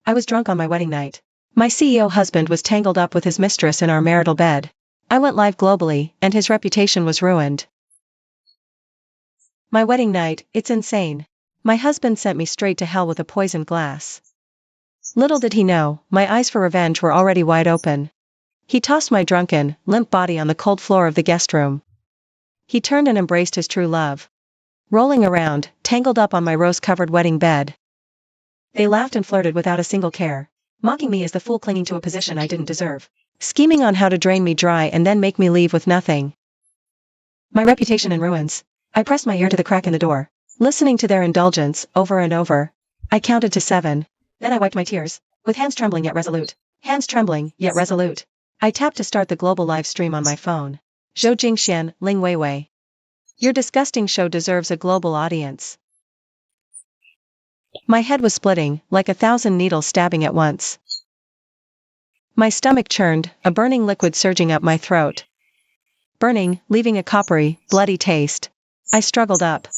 I was drunk on my wedding night. My CEO husband was tangled up with his mistress in our marital bed. I went live globally, and his reputation was ruined. My wedding night, it's insane. My husband sent me straight to hell with a poisoned glass. Little did he know, my eyes for revenge were already wide open. He tossed my drunken, limp body on the cold floor of the guest room. He turned and embraced his true love. Rolling around, tangled up on my rose-covered wedding bed. They laughed and flirted without a single care, mocking me as the fool clinging to a position I didn't deserve, scheming on how to drain me dry and then make me leave with nothing. My reputation in ruins. I pressed my ear to the crack in the door, listening to their indulgence over and over. I counted to 7. Then I wiped my tears, with hands trembling yet resolute. Hands trembling yet resolute. I tapped to start the global live stream on my phone. Zhou Jingxian, Ling Weiwei. Your disgusting show deserves a global audience. My head was splitting, like 1,000 needles stabbing at once. My stomach churned, a burning liquid surging up my throat. Burning, leaving a coppery, bloody taste. I struggled up.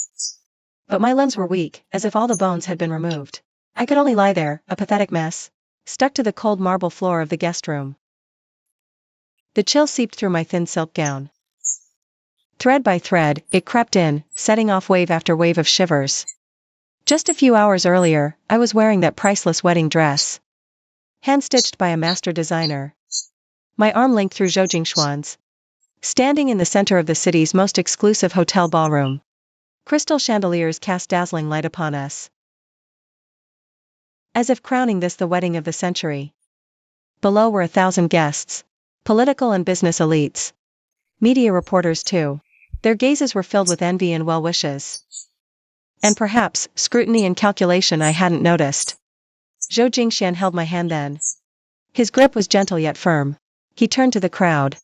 But my limbs were weak, as if all the bones had been removed. I could only lie there, a pathetic mess, stuck to the cold marble floor of the guest room. The chill seeped through my thin silk gown. Thread by thread, it crept in, setting off wave after wave of shivers. Just a few hours earlier, I was wearing that priceless wedding dress. Hand-stitched by a master designer. My arm linked through Zhou Jingxuan's. Standing in the center of the city's most exclusive hotel ballroom. Crystal chandeliers cast dazzling light upon us. As if crowning this the wedding of the century. Below were 1,000 guests. Political and business elites. Media reporters too. Their gazes were filled with envy and well wishes. And perhaps, scrutiny and calculation I hadn't noticed. Zhou Jingxian held my hand then. His grip was gentle yet firm. He turned to the crowd.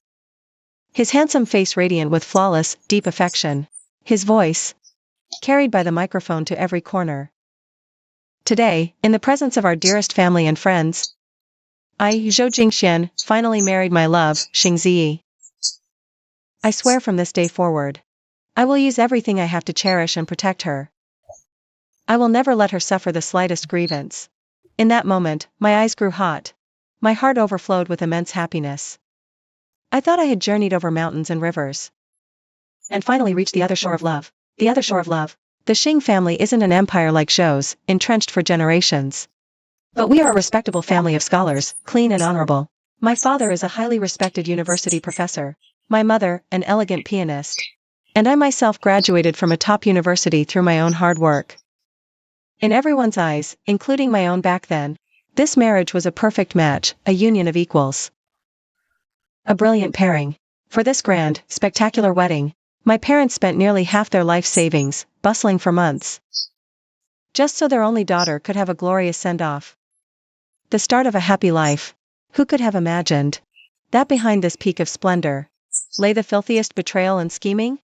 His handsome face radiant with flawless, deep affection. His voice, carried by the microphone to every corner. Today, in the presence of our dearest family and friends, I, Zhou Jingxian, finally married my love, Xingziyi. I swear from this day forward, I will use everything I have to cherish and protect her. I will never let her suffer the slightest grievance. In that moment, my eyes grew hot. My heart overflowed with immense happiness. I thought I had journeyed over mountains and rivers. And finally reached the other shore of love. The other shore of love. The Xing family isn't an empire like Zhou's, entrenched for generations. But we are a respectable family of scholars, clean and honorable. My father is a highly respected university professor. My mother, an elegant pianist. And I myself graduated from a top university through my own hard work. In everyone's eyes, including my own back then, this marriage was a perfect match, a union of equals. A brilliant pairing. For this grand, spectacular wedding, my parents spent nearly half their life savings, bustling for months. Just so their only daughter could have a glorious send-off. The start of a happy life. Who could have imagined that behind this peak of splendor lay the filthiest betrayal and scheming?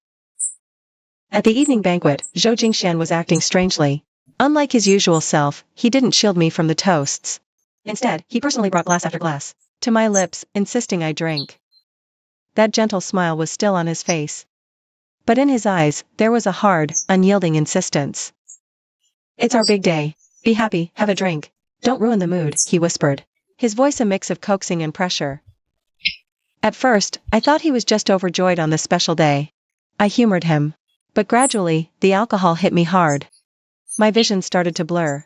At the evening banquet, Zhou Jingxian was acting strangely. Unlike his usual self, he didn't shield me from the toasts. Instead, he personally brought glass after glass to my lips, insisting I drink. That gentle smile was still on his face. But in his eyes, there was a hard, unyielding insistence. It's our big day. Be happy, have a drink. Don't ruin the mood, he whispered. His voice a mix of coaxing and pressure. At first, I thought he was just overjoyed on this special day. I humored him. But gradually, the alcohol hit me hard. My vision started to blur.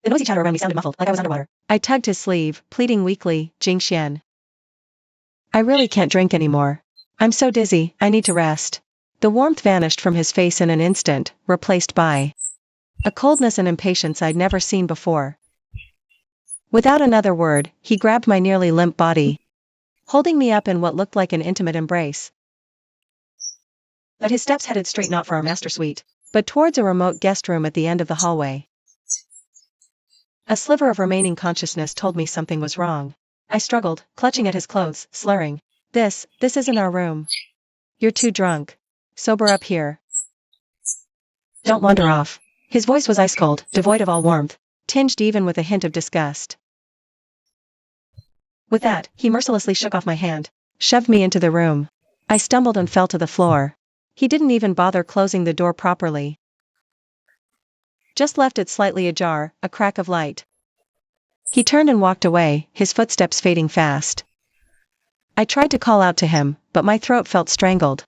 The noisy chatter around me sounded muffled, like I was underwater. I tugged his sleeve, pleading weakly, Jingxian. I really can't drink anymore. I'm so dizzy, I need to rest. The warmth vanished from his face in an instant, replaced by a coldness and impatience I'd never seen before. Without another word, he grabbed my nearly limp body, holding me up in what looked like an intimate embrace. But his steps headed straight not for our master suite, but towards a remote guest room at the end of the hallway. A sliver of remaining consciousness told me something was wrong. I struggled, clutching at his clothes, slurring. This isn't our room. You're too drunk. Sober up here. Don't wander off. His voice was ice cold, devoid of all warmth, tinged even with a hint of disgust. With that, he mercilessly shook off my hand, shoved me into the room. I stumbled and fell to the floor. He didn't even bother closing the door properly. Just left it slightly ajar, a crack of light. He turned and walked away, his footsteps fading fast. I tried to call out to him, but my throat felt strangled.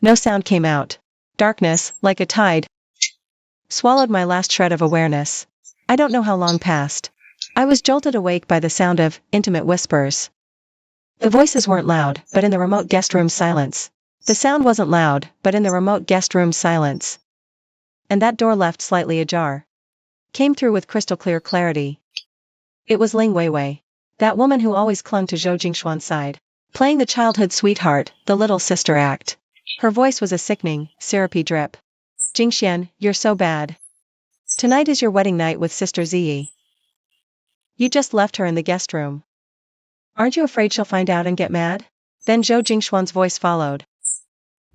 No sound came out. Darkness, like a tide, swallowed my last shred of awareness. I don't know how long passed. I was jolted awake by the sound of intimate whispers. The voices weren't loud, but in the remote guest room silence. The sound wasn't loud, but in the remote guest room silence. And that door left slightly ajar. Came through with crystal clear clarity. It was Ling Weiwei. That woman who always clung to Zhou Jingshuan's side. Playing the childhood sweetheart, the little sister act. Her voice was a sickening, syrupy drip. Jingxian, you're so bad. Tonight is your wedding night with Sister Ziyi. You just left her in the guest room. Aren't you afraid she'll find out and get mad? Then Zhou Jingshuan's voice followed.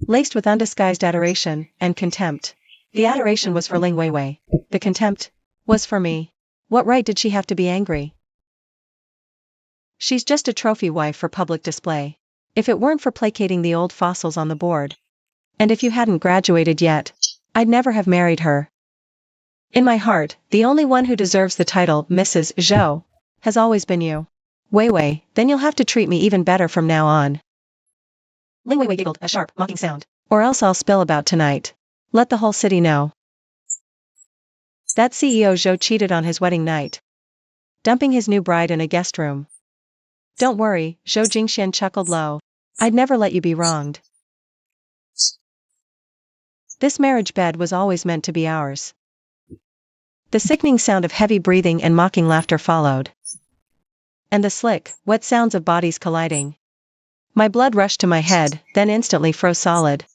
Laced with undisguised adoration and contempt. The adoration was for Ling Weiwei. The contempt was for me. What right did she have to be angry? She's just a trophy wife for public display. If it weren't for placating the old fossils on the board. And if you hadn't graduated yet, I'd never have married her. In my heart, the only one who deserves the title Mrs. Zhou has always been you. Weiwei, then you'll have to treat me even better from now on. Ling Weiwei giggled, a sharp, mocking sound. Or else I'll spill about tonight. Let the whole city know. That CEO Zhou cheated on his wedding night. Dumping his new bride in a guest room. Don't worry, Zhou Jingxian chuckled low. I'd never let you be wronged. This marriage bed was always meant to be ours. The sickening sound of heavy breathing and mocking laughter followed. And the slick, wet sounds of bodies colliding. My blood rushed to my head, then instantly froze solid.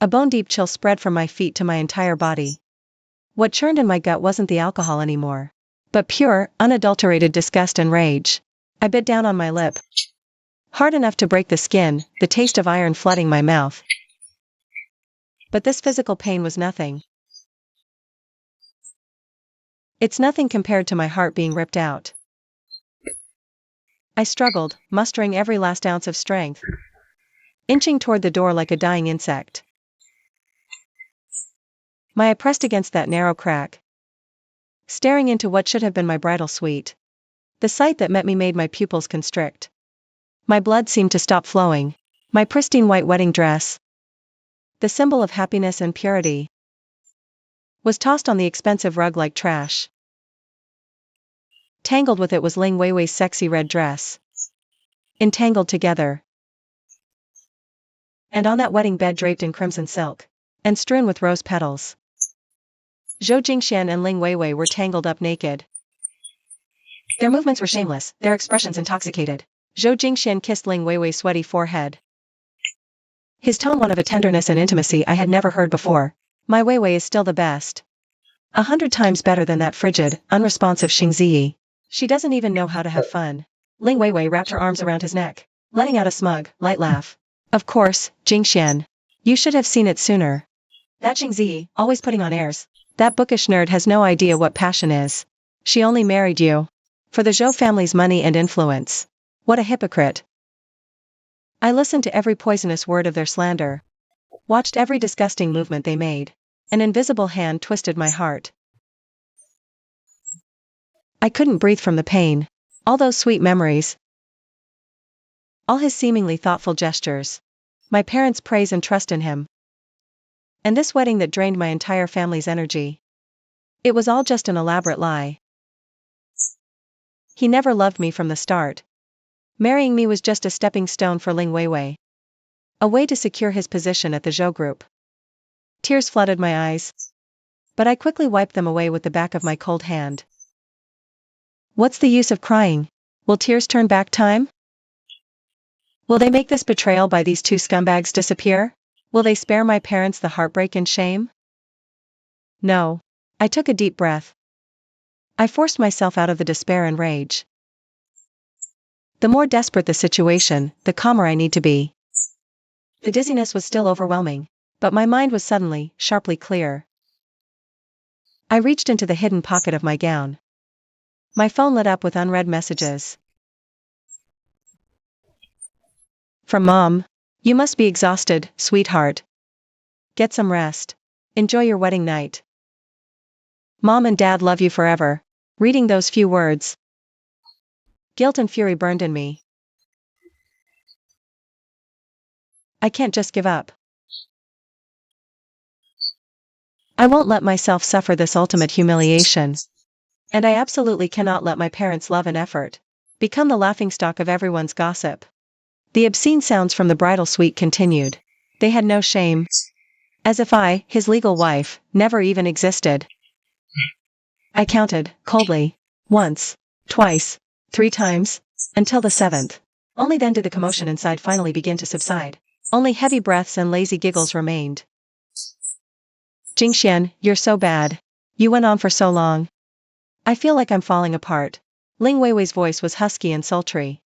A bone-deep chill spread from my feet to my entire body. What churned in my gut wasn't the alcohol anymore, but pure, unadulterated disgust and rage. I bit down on my lip. Hard enough to break the skin, the taste of iron flooding my mouth. But this physical pain was nothing. It's nothing compared to my heart being ripped out. I struggled, mustering every last ounce of strength. Inching toward the door like a dying insect. My eye pressed against that narrow crack. Staring into what should have been my bridal suite. The sight that met me made my pupils constrict. My blood seemed to stop flowing. My pristine white wedding dress, the symbol of happiness and purity, was tossed on the expensive rug like trash. Tangled with it was Ling Weiwei's sexy red dress. Entangled together. And on that wedding bed draped in crimson silk, and strewn with rose petals, Zhou Jingxian and Ling Weiwei were tangled up naked. Their movements were shameless, their expressions intoxicated. Zhou Jingxian kissed Ling Weiwei's sweaty forehead. His tone one of a tenderness and intimacy I had never heard before. My Weiwei is still the best. 100 times better than that frigid, unresponsive Xing Ziyi. She doesn't even know how to have fun. Ling Weiwei wrapped her arms around his neck, letting out a smug, light laugh. Of course, Jingxian. You should have seen it sooner. That Xing Ziyi, always putting on airs. That bookish nerd has no idea what passion is. She only married you for the Zhou family's money and influence. What a hypocrite. I listened to every poisonous word of their slander. Watched every disgusting movement they made. An invisible hand twisted my heart. I couldn't breathe from the pain. All those sweet memories. All his seemingly thoughtful gestures. My parents' praise and trust in him. And this wedding that drained my entire family's energy. It was all just an elaborate lie. He never loved me from the start. Marrying me was just a stepping stone for Ling Weiwei. A way to secure his position at the Zhou group. Tears flooded my eyes. But I quickly wiped them away with the back of my cold hand. What's the use of crying? Will tears turn back time? Will they make this betrayal by these two scumbags disappear? Will they spare my parents the heartbreak and shame? No. I took a deep breath. I forced myself out of the despair and rage. The more desperate the situation, the calmer I need to be. The dizziness was still overwhelming, but my mind was suddenly, sharply clear. I reached into the hidden pocket of my gown. My phone lit up with unread messages. From Mom. You must be exhausted, sweetheart. Get some rest. Enjoy your wedding night. Mom and Dad love you forever. Reading those few words, guilt and fury burned in me. I can't just give up. I won't let myself suffer this ultimate humiliation. And I absolutely cannot let my parents' love and effort become the laughingstock of everyone's gossip. The obscene sounds from the bridal suite continued. They had no shame. As if I, his legal wife, never even existed. I counted, coldly. Once, twice, 3 times, until the 7th. Only then did the commotion inside finally begin to subside. Only heavy breaths and lazy giggles remained. Jingxian, you're so bad. You went on for so long. I feel like I'm falling apart. Ling Weiwei's voice was husky and sultry.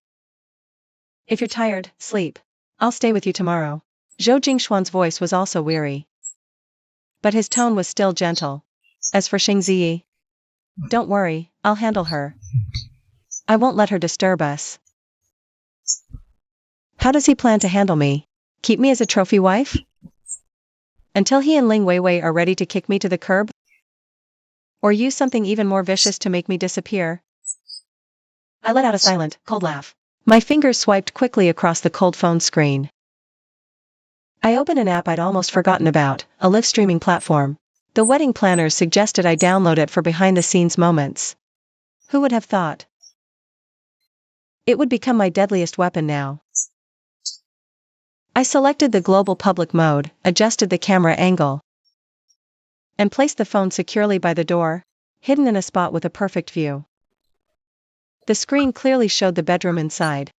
If you're tired, sleep. I'll stay with you tomorrow. Zhou Jingshuan's voice was also weary. But his tone was still gentle. As for Xing Ziyi, don't worry, I'll handle her. I won't let her disturb us. How does he plan to handle me? Keep me as a trophy wife? Until he and Ling Weiwei are ready to kick me to the curb? Or use something even more vicious to make me disappear? I let out a silent, cold laugh. My fingers swiped quickly across the cold phone screen. I opened an app I'd almost forgotten about, a live streaming platform. The wedding planners suggested I download it for behind-the-scenes moments. Who would have thought? It would become my deadliest weapon now. I selected the global public mode, adjusted the camera angle, and placed the phone securely by the door, hidden in a spot with a perfect view. The screen clearly showed the bedroom inside.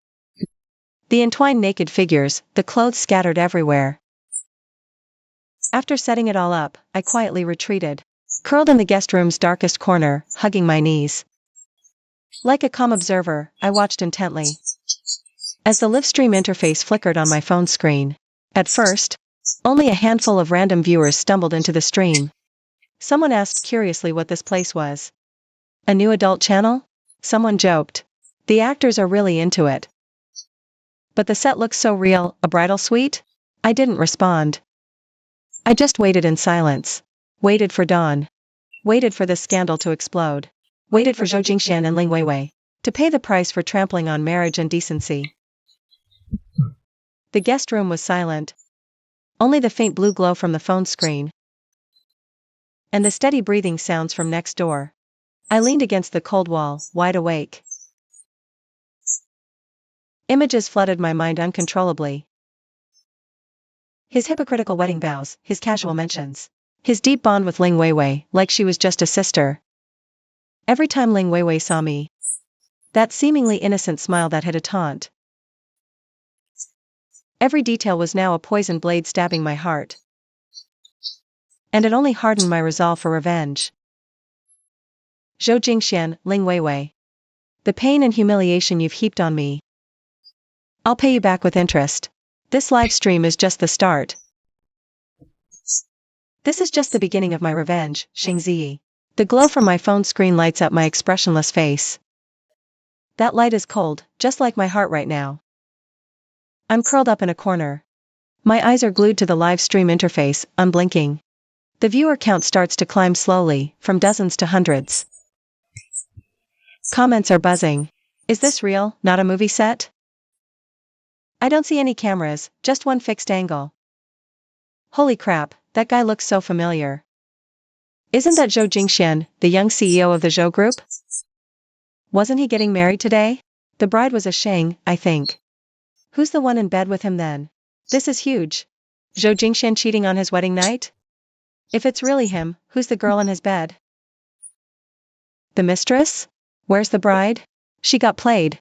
The entwined naked figures, the clothes scattered everywhere. After setting it all up, I quietly retreated, curled in the guest room's darkest corner, hugging my knees. Like a calm observer, I watched intently. As the live stream interface flickered on my phone screen. At first, only a handful of random viewers stumbled into the stream. Someone asked curiously what this place was. A new adult channel? Someone joked. The actors are really into it. But the set looks so real, a bridal suite? I didn't respond. I just waited in silence. Waited for dawn. Waited for this scandal to explode. Waited for Zhou Jingxian and Ling Weiwei to pay the price for trampling on marriage and decency. The guest room was silent. Only the faint blue glow from the phone screen. And the steady breathing sounds from next door. I leaned against the cold wall, wide awake. Images flooded my mind uncontrollably. His hypocritical wedding vows, his casual mentions. His deep bond with Ling Weiwei, like she was just a sister. Every time Ling Weiwei saw me. That seemingly innocent smile that hid a taunt. Every detail was now a poisoned blade stabbing my heart. And it only hardened my resolve for revenge. Zhou Jingxian, Ling Weiwei. The pain and humiliation you've heaped on me. I'll pay you back with interest. This live stream is just the start. This is just the beginning of my revenge, Xing Ziyi. The glow from my phone screen lights up my expressionless face. That light is cold, just like my heart right now. I'm curled up in a corner. My eyes are glued to the live stream interface, unblinking. The viewer count starts to climb slowly, from dozens to hundreds. Comments are buzzing. Is this real, not a movie set? I don't see any cameras, just one fixed angle. Holy crap, that guy looks so familiar. Isn't that Zhou Jingxian, the young CEO of the Zhou Group? Wasn't he getting married today? The bride was a Shang, I think. Who's the one in bed with him then? This is huge. Zhou Jingxian cheating on his wedding night? If it's really him, who's the girl in his bed? The mistress? Where's the bride? She got played.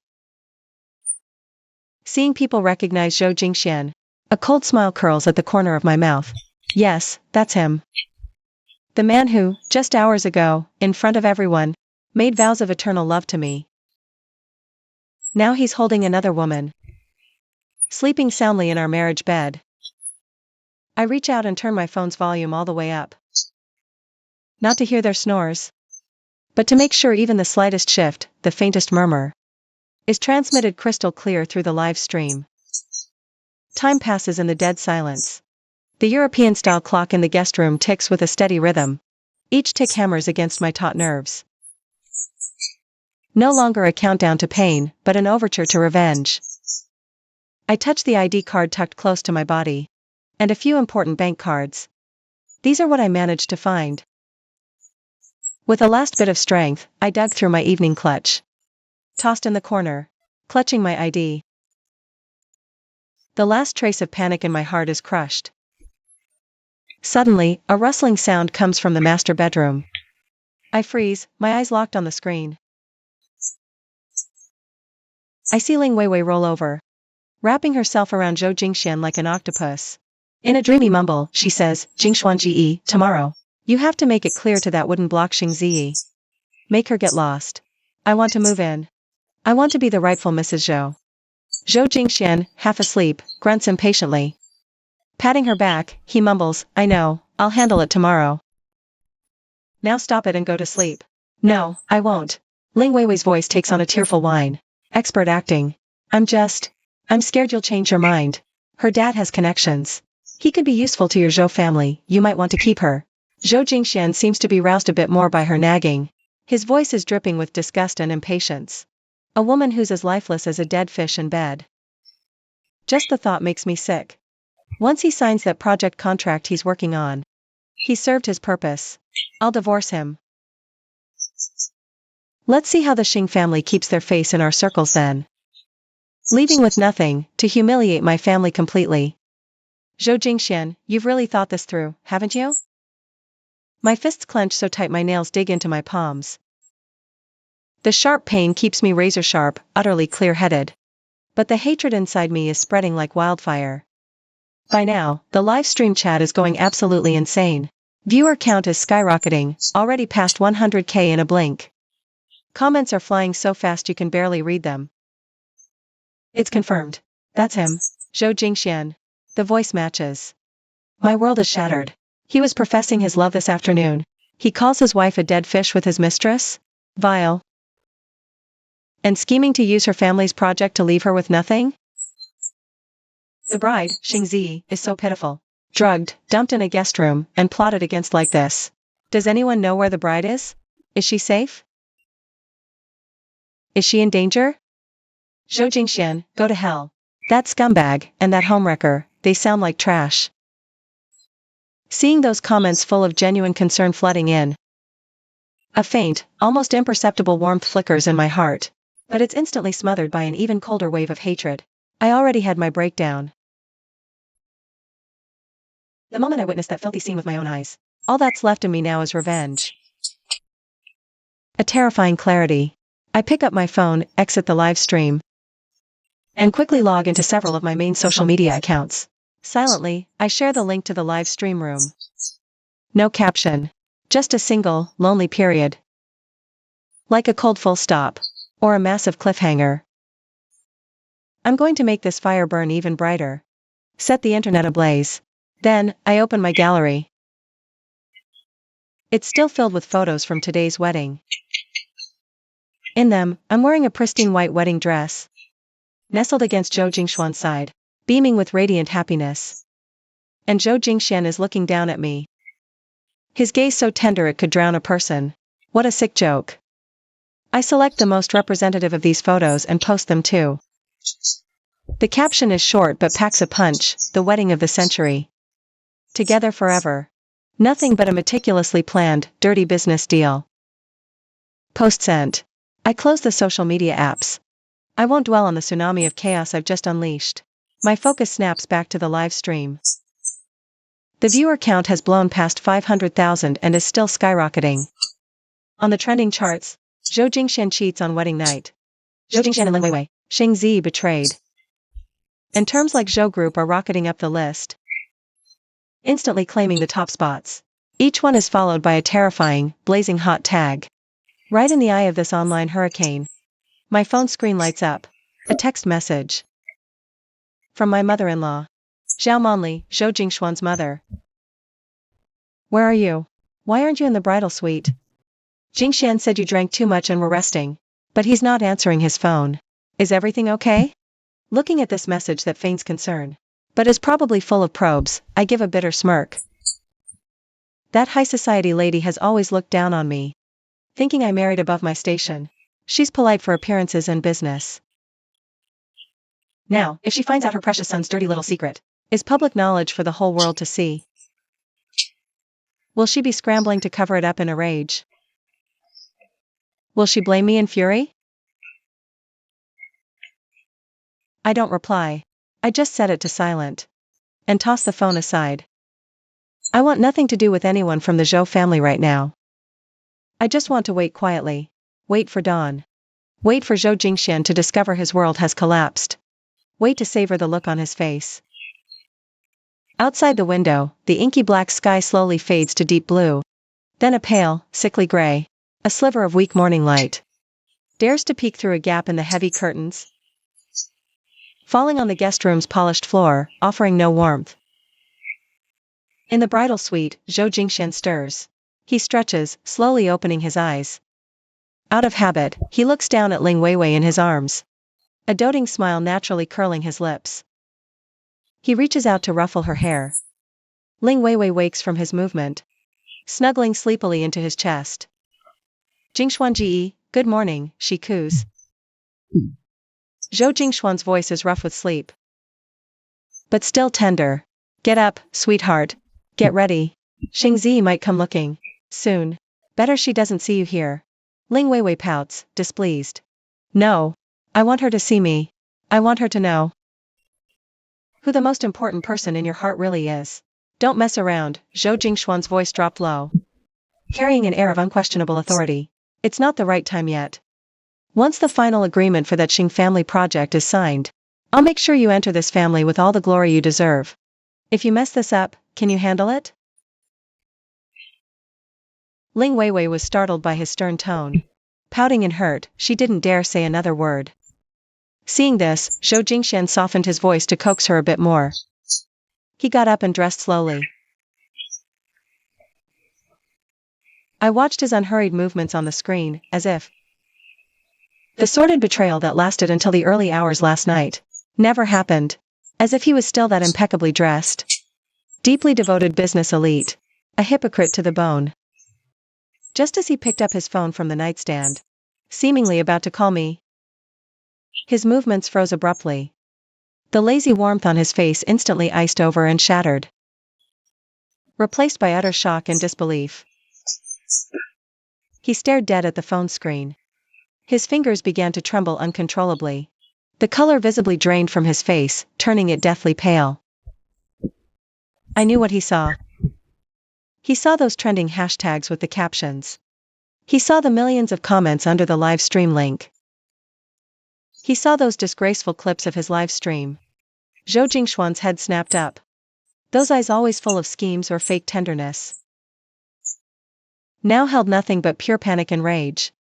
Seeing people recognize Zhou Jingxian. A cold smile curls at the corner of my mouth. Yes, that's him. The man who, just hours ago, in front of everyone, made vows of eternal love to me. Now he's holding another woman. Sleeping soundly in our marriage bed. I reach out and turn my phone's volume all the way up. Not to hear their snores, but to make sure even the slightest shift, the faintest murmur, is transmitted crystal clear through the live stream. Time passes in the dead silence. The European-style clock in the guest room ticks with a steady rhythm. Each tick hammers against my taut nerves. No longer a countdown to pain, but an overture to revenge. I touch the ID card tucked close to my body. And a few important bank cards. These are what I managed to find. With a last bit of strength, I dug through my evening clutch. Tossed in the corner. Clutching my ID. The last trace of panic in my heart is crushed. Suddenly, a rustling sound comes from the master bedroom. I freeze, my eyes locked on the screen. I see Ling Weiwei roll over, wrapping herself around Zhou Jingxian like an octopus. In a dreamy mumble, she says, "Jingshuan Ji, tomorrow. You have to make it clear to that wooden block Xing Ziyi. Make her get lost. I want to move in. I want to be the rightful Mrs. Zhou." Zhou Jingxian, half asleep, grunts impatiently. Patting her back, he mumbles, "I know, I'll handle it tomorrow. Now stop it and go to sleep." "No, I won't." Ling Weiwei's voice takes on a tearful whine. Expert acting. I'm scared you'll change your mind. Her dad has connections. He could be useful to your Zhou family, you might want to keep her." Zhou Jingxian seems to be roused a bit more by her nagging. His voice is dripping with disgust and impatience. A woman who's as lifeless as a dead fish in bed. Just the thought makes me sick. Once he signs that project contract he's working on, he's served his purpose. I'll divorce him. Let's see how the Xing family keeps their face in our circles then. Leaving with nothing, to humiliate my family completely. Zhou Jingxian, you've really thought this through, haven't you? My fists clench so tight my nails dig into my palms. The sharp pain keeps me razor sharp, utterly clear-headed. But the hatred inside me is spreading like wildfire. By now, the live stream chat is going absolutely insane. Viewer count is skyrocketing, already past 100K in a blink. Comments are flying so fast you can barely read them. It's confirmed. That's him. Zhou Jingxian. The voice matches. My world is shattered. He was professing his love this afternoon. He calls his wife a dead fish with his mistress? Vile. And scheming to use her family's project to leave her with nothing? The bride, Xing Ziyi, is so pitiful. Drugged, dumped in a guest room, and plotted against like this. Does anyone know where the bride is? Is she safe? Is she in danger? Zhou Jingxian, go to hell. That scumbag, and that homewrecker, they sound like trash. Seeing those comments full of genuine concern flooding in. A faint, almost imperceptible warmth flickers in my heart. But it's instantly smothered by an even colder wave of hatred. I already had my breakdown. The moment I witnessed that filthy scene with my own eyes, all that's left in me now is revenge. A terrifying clarity. I pick up my phone, exit the live stream, and quickly log into several of my main social media accounts. Silently, I share the link to the live stream room. No caption. Just a single, lonely period. Like a cold full stop. Or a massive cliffhanger. I'm going to make this fire burn even brighter. Set the internet ablaze. Then, I open my gallery. It's still filled with photos from today's wedding. In them, I'm wearing a pristine white wedding dress. Nestled against Zhou Jingxian's side, beaming with radiant happiness. And Zhou Jingxian is looking down at me. His gaze so tender it could drown a person. What a sick joke. I select the most representative of these photos and post them too. The caption is short but packs a punch, the wedding of the century. Together forever. Nothing but a meticulously planned, dirty business deal. Post sent. I close the social media apps. I won't dwell on the tsunami of chaos I've just unleashed. My focus snaps back to the live stream. The viewer count has blown past 500,000 and is still skyrocketing. On the trending charts, Zhou Jingxian cheats on wedding night. Zhou Jingxian and Ling Weiwei, Xing Ziyi betrayed. And terms like Zhou Group are rocketing up the list, instantly claiming the top spots. Each one is followed by a terrifying, blazing hot tag. Right in the eye of this online hurricane. My phone screen lights up. A text message. From my mother-in-law. Zhao Monli, Zhou Jingxuan's mother. Where are you? Why aren't you in the bridal suite? Jingxian said you drank too much and were resting. But he's not answering his phone. Is everything okay? Looking at this message that feigns concern. but is probably full of probes. I give a bitter smirk. That high society lady has always looked down on me, thinking I married above my station. She's polite for appearances and business. Now, if she finds out her precious son's dirty little secret is public knowledge for the whole world to see, will she be scrambling to cover it up in a rage? Will she blame me in fury? I don't reply. I just set it to silent and toss the phone aside. I want nothing to do with anyone from the Zhou family right now. I just want to wait quietly. Wait for dawn. Wait for Zhou Jingxian to discover his world has collapsed. Wait to savor the look on his face. Outside the window, the inky black sky slowly fades to deep blue. Then a pale, sickly gray. A sliver of weak morning light dares to peek through a gap in the heavy curtains, falling on the guest room's polished floor, offering no warmth. In the bridal suite, Zhou Jingxian stirs. He stretches, slowly opening his eyes. Out of habit, he looks down at Ling Weiwei in his arms, a doting smile naturally curling his lips. He reaches out to ruffle her hair. Ling Weiwei wakes from his movement, snuggling sleepily into his chest. Jingxuan, good morning, she coos. Zhou Jingxuan's voice is rough with sleep, but still tender. Get up, sweetheart. Get ready. Xingzi might come looking soon. Better she doesn't see you here. Ling Weiwei pouts, displeased. No. I want her to see me. I want her to know who the most important person in your heart really is. Don't mess around. Zhou Jingxuan's voice dropped low, carrying an air of unquestionable authority. It's not the right time yet. Once the final agreement for that Xing family project is signed, I'll make sure you enter this family with all the glory you deserve. If you mess this up, can you handle it? Ling Weiwei was startled by his stern tone. Pouting and hurt, she didn't dare say another word. Seeing this, Zhou Jingxian softened his voice to coax her a bit more. He got up and dressed slowly. I watched his unhurried movements on the screen, as if the sordid betrayal that lasted until the early hours last night never happened. As if he was still that impeccably dressed, deeply devoted business elite, a hypocrite to the bone. Just as he picked up his phone from the nightstand, seemingly about to call me, his movements froze abruptly. The lazy warmth on his face instantly iced over and shattered, replaced by utter shock and disbelief. He stared dead at the phone screen. His fingers began to tremble uncontrollably. The color visibly drained from his face, turning it deathly pale. I knew what he saw. He saw those trending hashtags with the captions. He saw the millions of comments under the live stream link. He saw those disgraceful clips of his live stream. Zhou Jingxuan's head snapped up. Those eyes always full of schemes or fake tenderness now held nothing but pure panic and rage.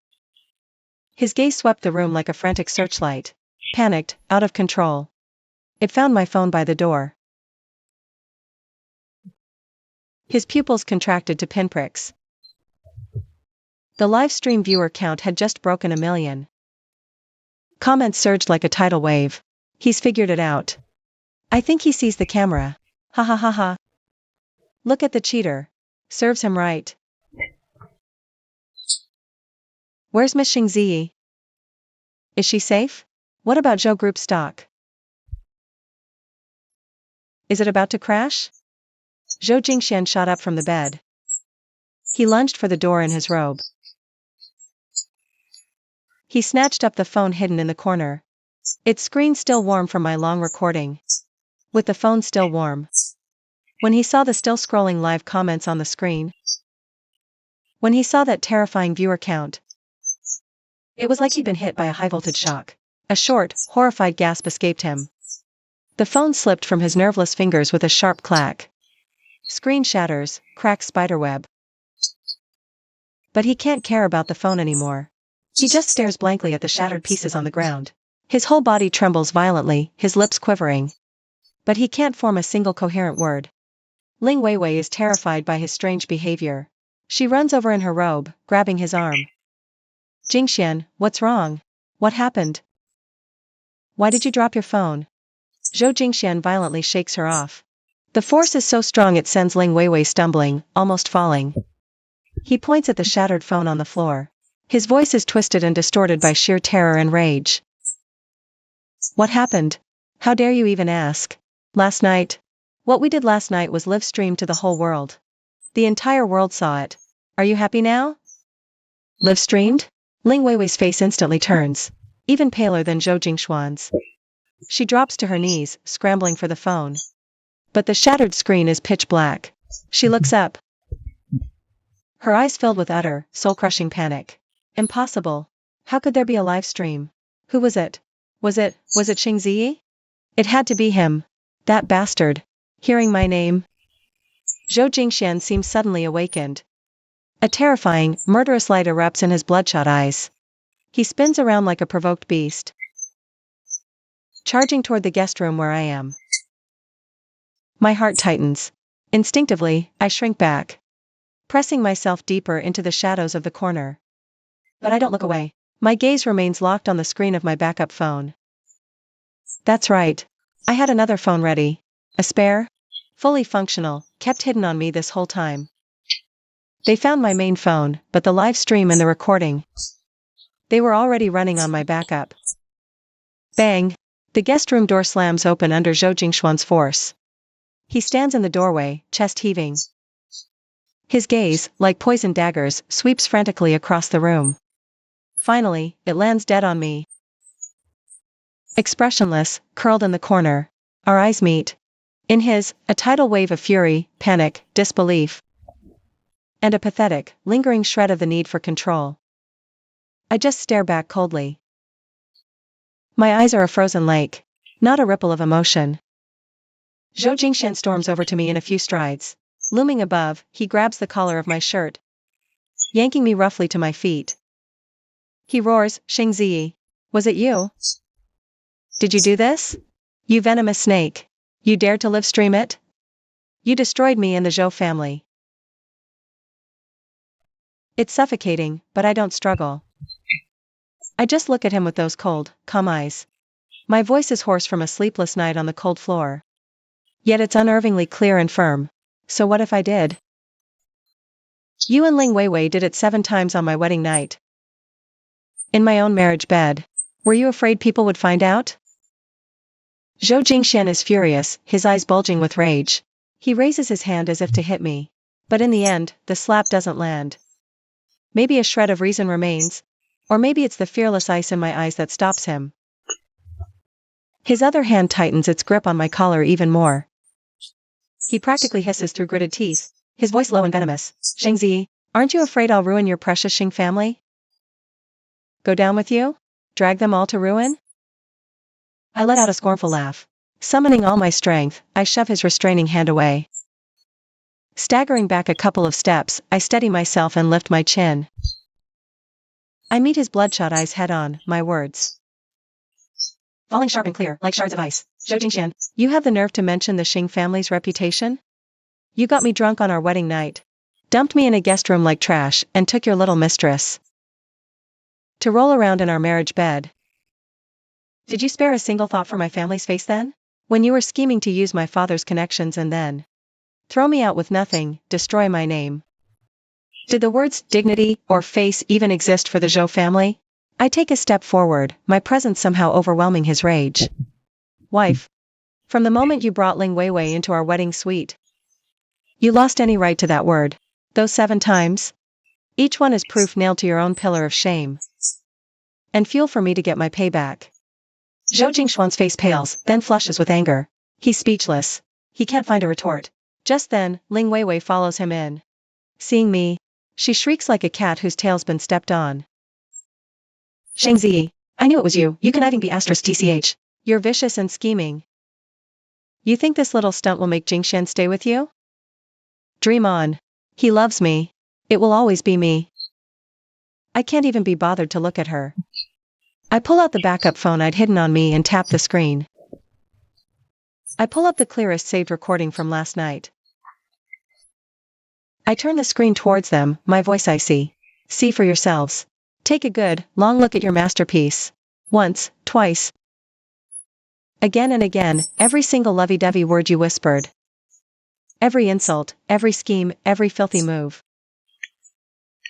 His gaze swept the room like a frantic searchlight. Panicked, out of control. It found my phone by the door. His pupils contracted to pinpricks. The live stream viewer count had just broken 1 million. Comments surged like a tidal wave. He's figured it out. I think he sees the camera. Ha ha ha ha. Look at the cheater. Serves him right. Where's Miss Xingzi? Is she safe? What about Zhou Group stock? Is it about to crash? Zhou Jingxian shot up from the bed. He lunged for the door in his robe. He snatched up the phone hidden in the corner. Its screen still warm from my long recording. With the phone still warm. When he saw the still scrolling live comments on the screen. When he saw that terrifying viewer count. It was like he'd been hit by a high-voltage shock. A short, horrified gasp escaped him. The phone slipped from his nerveless fingers with a sharp clack. Screen shatters, cracks spiderweb. But he can't care about the phone anymore. He just stares blankly at the shattered pieces on the ground. His whole body trembles violently, his lips quivering. But he can't form a single coherent word. Ling Weiwei is terrified by his strange behavior. She runs over in her robe, grabbing his arm. Jingxian, what's wrong? What happened? Why did you drop your phone? Zhou Jingxian violently shakes her off. The force is so strong it sends Ling Weiwei stumbling, almost falling. He points at the shattered phone on the floor. His voice is twisted and distorted by sheer terror and rage. What happened? How dare you even ask? Last night? What we did last night was live streamed to the whole world. The entire world saw it. Are you happy now? Live streamed? Ling Weiwei's face instantly turns, even paler than Zhou Jingxuan's. She drops to her knees, scrambling for the phone. But the shattered screen is pitch black. She looks up. Her eyes filled with utter, soul-crushing panic. Impossible. How could there be a live stream? Who was it? Was it Xing Ziyi? It had to be him. That bastard. Hearing my name. Zhou Jingxian seems suddenly awakened. A terrifying, murderous light erupts in his bloodshot eyes. He spins around like a provoked beast, charging toward the guest room where I am. My heart tightens. Instinctively, I shrink back, pressing myself deeper into the shadows of the corner. But I don't look away. My gaze remains locked on the screen of my backup phone. That's right. I had another phone ready. A spare, fully functional, kept hidden on me this whole time. They found my main phone, but the live stream and the recording, they were already running on my backup. Bang! The guest room door slams open under Zhou Jingxuan's force. He stands in the doorway, chest heaving. His gaze, like poisoned daggers, sweeps frantically across the room. Finally, it lands dead on me. Expressionless, curled in the corner, our eyes meet. In his, a tidal wave of fury, panic, disbelief, and a pathetic, lingering shred of the need for control. I just stare back coldly. My eyes are a frozen lake, not a ripple of emotion. Zhou Jingxian storms over to me in a few strides. Looming above, he grabs the collar of my shirt, yanking me roughly to my feet. He roars, Xing Ziyi. Was it you? Did you do this? You venomous snake. You dared to live stream it? You destroyed me and the Zhou family. It's suffocating, but I don't struggle. I just look at him with those cold, calm eyes. My voice is hoarse from a sleepless night on the cold floor. Yet it's unnervingly clear and firm. So what if I did? You and Ling Weiwei did it 7 times on my wedding night. In my own marriage bed. Were you afraid people would find out? Zhou Jingxian is furious, his eyes bulging with rage. He raises his hand as if to hit me. But in the end, the slap doesn't land. Maybe a shred of reason remains. Or maybe it's the fearless ice in my eyes that stops him. His other hand tightens its grip on my collar even more. He practically hisses through gritted teeth, his voice low and venomous. Xing Ziyi, aren't you afraid I'll ruin your precious Xing family? Go down with you? Drag them all to ruin? I let out a scornful laugh. Summoning all my strength, I shove his restraining hand away. Staggering back a couple of steps, I steady myself and lift my chin. I meet his bloodshot eyes head-on, my words falling sharp and clear, like shards of ice. Zhou Jingxian, you have the nerve to mention the Xing family's reputation? You got me drunk on our wedding night, dumped me in a guest room like trash, and took your little mistress to roll around in our marriage bed. Did you spare a single thought for my family's face then? When you were scheming to use my father's connections and then throw me out with nothing, destroy my name. Did the words dignity or face even exist for the Zhou family? I take a step forward, my presence somehow overwhelming his rage. Wife. From the moment you brought Ling Weiwei into our wedding suite, you lost any right to that word. Those 7 times? Each one is proof nailed to your own pillar of shame. And fuel for me to get my payback. Zhou Jingxuan's face pales, then flushes with anger. He's speechless. He can't find a retort. Just then, Ling Weiwei follows him in. Seeing me, she shrieks like a cat whose tail's been stepped on. Xing Ziyi, I knew it was you. You conniving tch. You're vicious and scheming. You think this little stunt will make Jingxian stay with you? Dream on. He loves me. It will always be me. I can't even be bothered to look at her. I pull out the backup phone I'd hidden on me and tap the screen. I pull up the clearest saved recording from last night. I turn the screen towards them, my voice icy. See for yourselves. Take a good, long look at your masterpiece. Once, twice. Again and again, every single lovey-dovey word you whispered. Every insult, every scheme, every filthy move.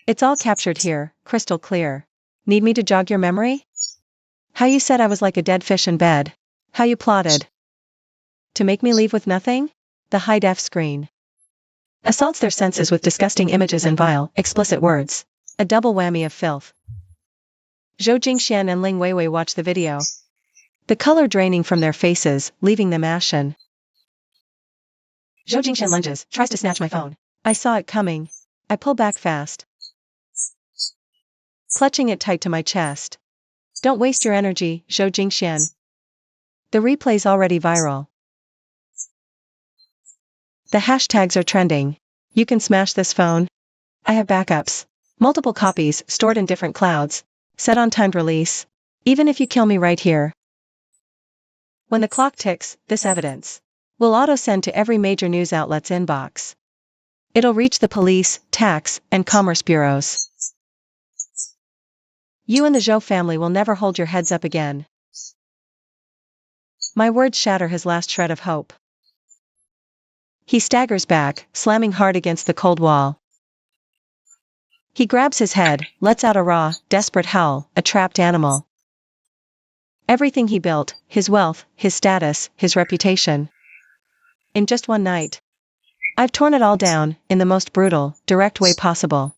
It's all captured here, crystal clear. Need me to jog your memory? How you said I was like a dead fish in bed. How you plotted to make me leave with nothing? The high-def screen assaults their senses with disgusting images and vile, explicit words. A double whammy of filth. Zhou Jingxian and Ling Weiwei watch the video. The color draining from their faces, leaving them ashen. Zhou Jingxian lunges, tries to snatch my phone. I saw it coming. I pull back fast, clutching it tight to my chest. Don't waste your energy, Zhou Jingxian. The replay's already viral. The hashtags are trending. You can smash this phone. I have backups. Multiple copies, stored in different clouds. Set on timed release. Even if you kill me right here. When the clock ticks, this evidence will auto-send to every major news outlet's inbox. It'll reach the police, tax, and commerce bureaus. You and the Zhou family will never hold your heads up again. My words shatter his last shred of hope. He staggers back, slamming hard against the cold wall. He grabs his head, lets out a raw, desperate howl, a trapped animal. Everything he built, his wealth, his status, his reputation. In just one night. I've torn it all down, in the most brutal, direct way possible.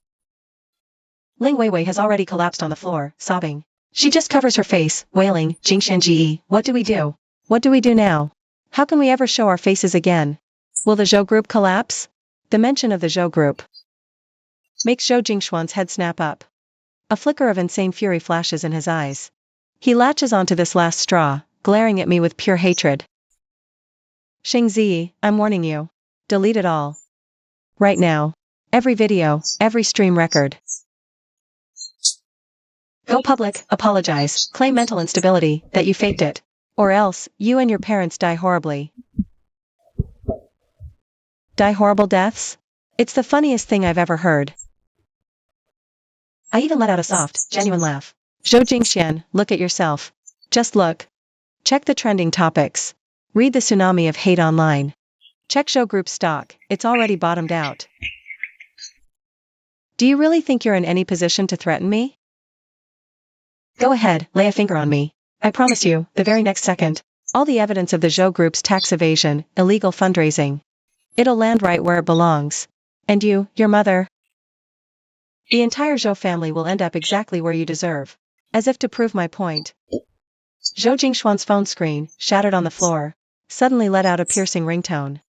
Ling Weiwei has already collapsed on the floor, sobbing. She just covers her face, wailing, Jingxian Ji, what do we do? What do we do now? How can we ever show our faces again? Will the Zhou group collapse? The mention of the Zhou group makes Zhou Jingxuan's head snap up. A flicker of insane fury flashes in his eyes. He latches onto this last straw, glaring at me with pure hatred. Xingzi, I'm warning you. Delete it all. Right now. Every video, every stream record. Go public, apologize, claim mental instability, that you faked it. Or else, you and your parents die horribly. Die horrible deaths? It's the funniest thing I've ever heard. I even let out a soft, genuine laugh. Zhou Jingxian, look at yourself. Just look. Check the trending topics. Read the tsunami of hate online. Check Zhou Group's stock, it's already bottomed out. Do you really think you're in any position to threaten me? Go ahead, lay a finger on me. I promise you, the very next second, all the evidence of the Zhou Group's tax evasion, illegal fundraising. It'll land right where it belongs. And you, your mother. The entire Zhou family will end up exactly where you deserve. As if to prove my point. Zhou Jingxuan's phone screen, shattered on the floor, suddenly let out a piercing ringtone.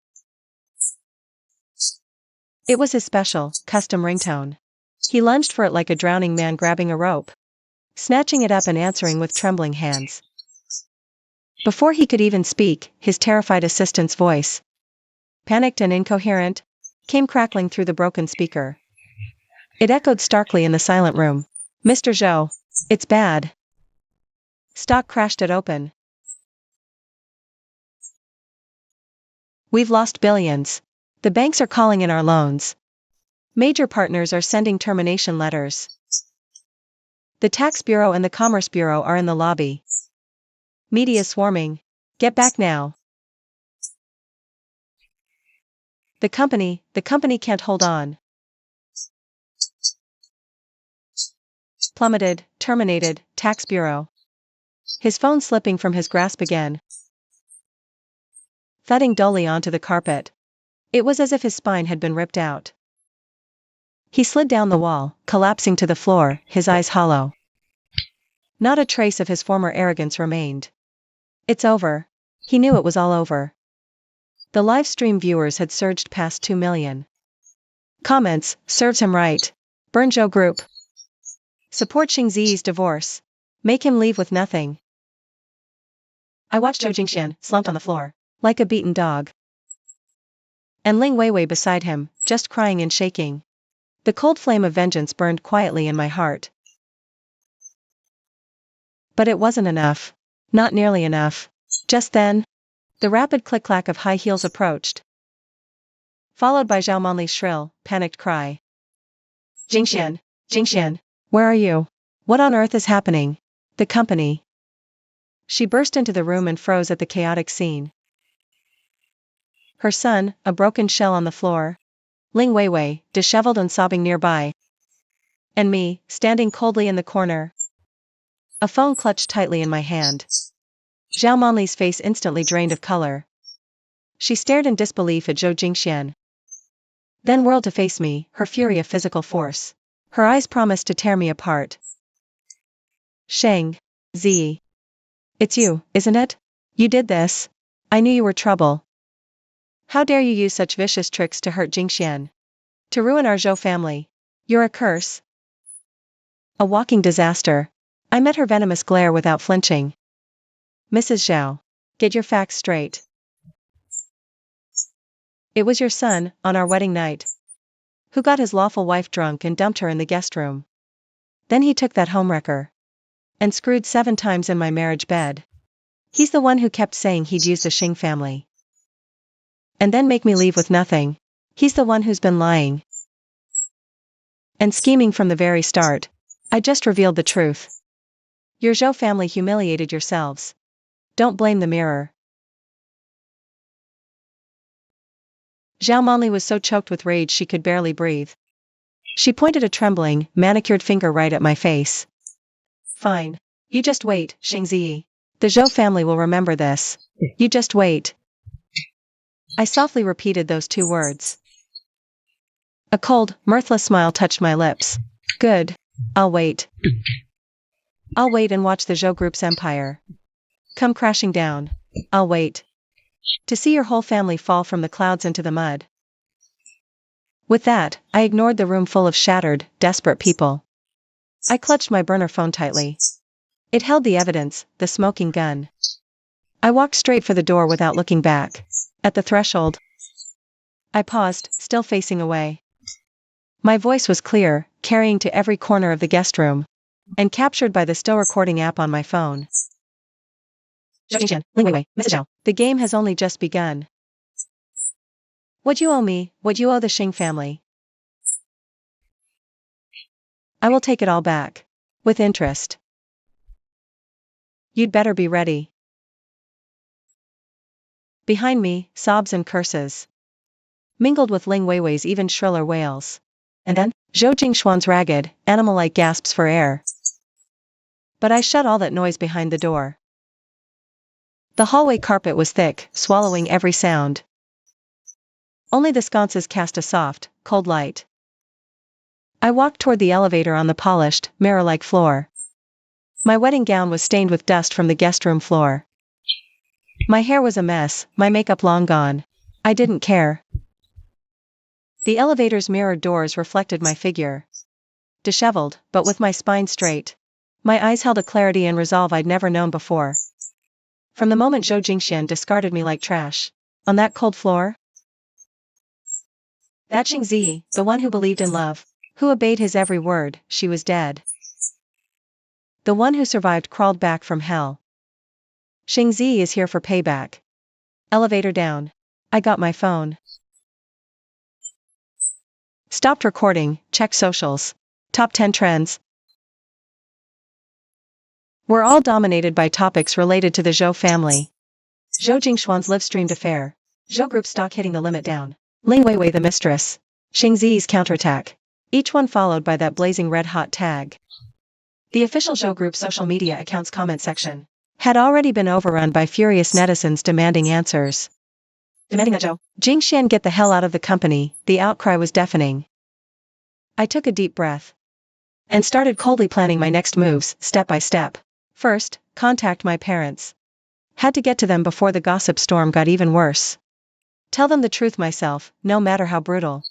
It was his special, custom ringtone. He lunged for it like a drowning man grabbing a rope, snatching it up and answering with trembling hands. Before he could even speak, his terrified assistant's voice, panicked and incoherent, came crackling through the broken speaker. It echoed starkly in the silent room. Mr. Zhou, it's bad. Stock crashed it open. We've lost billions. The banks are calling in our loans. Major partners are sending termination letters. The Tax Bureau and the Commerce Bureau are in the lobby. Media swarming. Get back now. The company can't hold on. Plummeted, terminated, Tax Bureau. His phone slipping from his grasp again. Thudding dully onto the carpet. It was as if his spine had been ripped out. He slid down the wall, collapsing to the floor, his eyes hollow. Not a trace of his former arrogance remained. It's over. He knew it was all over. The live stream viewers had surged past 2 million. Comments, serves him right. Burn Zhou Group. Support Xingzi's divorce. Make him leave with nothing. I watched Zhou Jingxian, slumped on the floor, like a beaten dog. And Ling Weiwei beside him, just crying and shaking. The cold flame of vengeance burned quietly in my heart. But it wasn't enough. Not nearly enough. Just then, the rapid click-clack of high heels approached, followed by Zhao Manli's shrill, panicked cry. Jingxian, where are you? What on earth is happening? The company. She burst into the room and froze at the chaotic scene. Her son, a broken shell on the floor. Ling Weiwei, disheveled and sobbing nearby. And me, standing coldly in the corner. A phone clutched tightly in my hand. Zhao Manli's face instantly drained of color. She stared in disbelief at Zhou Jingxian. Then whirled to face me, her fury a physical force. Her eyes promised to tear me apart. Shang Zi. It's you, isn't it? You did this. I knew you were trouble. How dare you use such vicious tricks to hurt Jingxian? To ruin our Zhou family. You're a curse. A walking disaster. I met her venomous glare without flinching. Mrs. Zhao. Get your facts straight. It was your son, on our wedding night, who got his lawful wife drunk and dumped her in the guest room. Then he took that homewrecker and screwed 7 times in my marriage bed. He's the one who kept saying he'd use the Xing family and then make me leave with nothing. He's the one who's been lying and scheming from the very start. I just revealed the truth. Your Zhou family humiliated yourselves. Don't blame the mirror. Zhao Manli was so choked with rage she could barely breathe. She pointed a trembling, manicured finger right at my face. Fine. You just wait, Xingzi. The Zhou family will remember this. You just wait. I softly repeated those 2 words. A cold, mirthless smile touched my lips. Good. I'll wait. I'll wait and watch the Zhou group's empire come crashing down. I'll wait to see your whole family fall from the clouds into the mud. With that, I ignored the room full of shattered, desperate people. I clutched my burner phone tightly. It held the evidence, the smoking gun. I walked straight for the door without looking back. At the threshold, I paused, still facing away. My voice was clear, carrying to every corner of the guest room, and captured by the still recording app on my phone. Zhou Jingxian, Ling Weiwei, Mrs. Zhao, the game has only just begun. What you owe me, what you owe the Xing family. I will take it all back. With interest. You'd better be ready. Behind me, sobs and curses mingled with Ling Weiwei's even shriller wails. And then, Zhou Jingshuan's ragged, animal-like gasps for air. But I shut all that noise behind the door. The hallway carpet was thick, swallowing every sound. Only the sconces cast a soft, cold light. I walked toward the elevator on the polished, mirror-like floor. My wedding gown was stained with dust from the guest room floor. My hair was a mess, my makeup long gone. I didn't care. The elevator's mirrored doors reflected my figure. Disheveled, but with my spine straight. My eyes held a clarity and resolve I'd never known before. From the moment Zhou Jingxian discarded me like trash, on that cold floor, that Xingzi, the one who believed in love, who obeyed his every word, she was dead. The one who survived crawled back from hell. Xingzi is here for payback. Elevator down. I got my phone. Stopped recording, checked socials. Top 10 trends. Were all dominated by topics related to the Zhou family. Zhou Jingshuan's live-streamed affair. Zhou group stock hitting the limit down. Ling Weiwei the mistress. Xingzi's counterattack. Each one followed by that blazing red-hot tag. The official Zhou group social media account's comment section had already been overrun by furious netizens demanding answers. Demanding that Zhou Jingxian get the hell out of the company, the outcry was deafening. I took a deep breath and started coldly planning my next moves, step by step. First, contact my parents. Had to get to them before the gossip storm got even worse. Tell them the truth myself, no matter how brutal.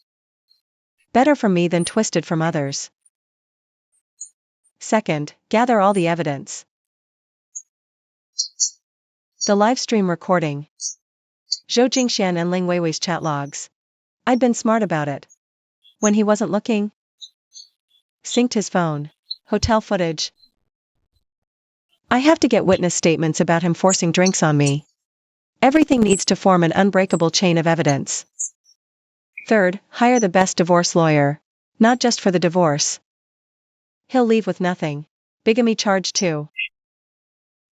Better from me than twisted from others. Second, gather all the evidence. The live stream recording. Zhou Jingxian and Ling Weiwei's chat logs. I'd been smart about it. When he wasn't looking. Synced his phone. Hotel footage. I have to get witness statements about him forcing drinks on me. Everything needs to form an unbreakable chain of evidence. Third, hire the best divorce lawyer. Not just for the divorce. He'll leave with nothing. Bigamy charge too.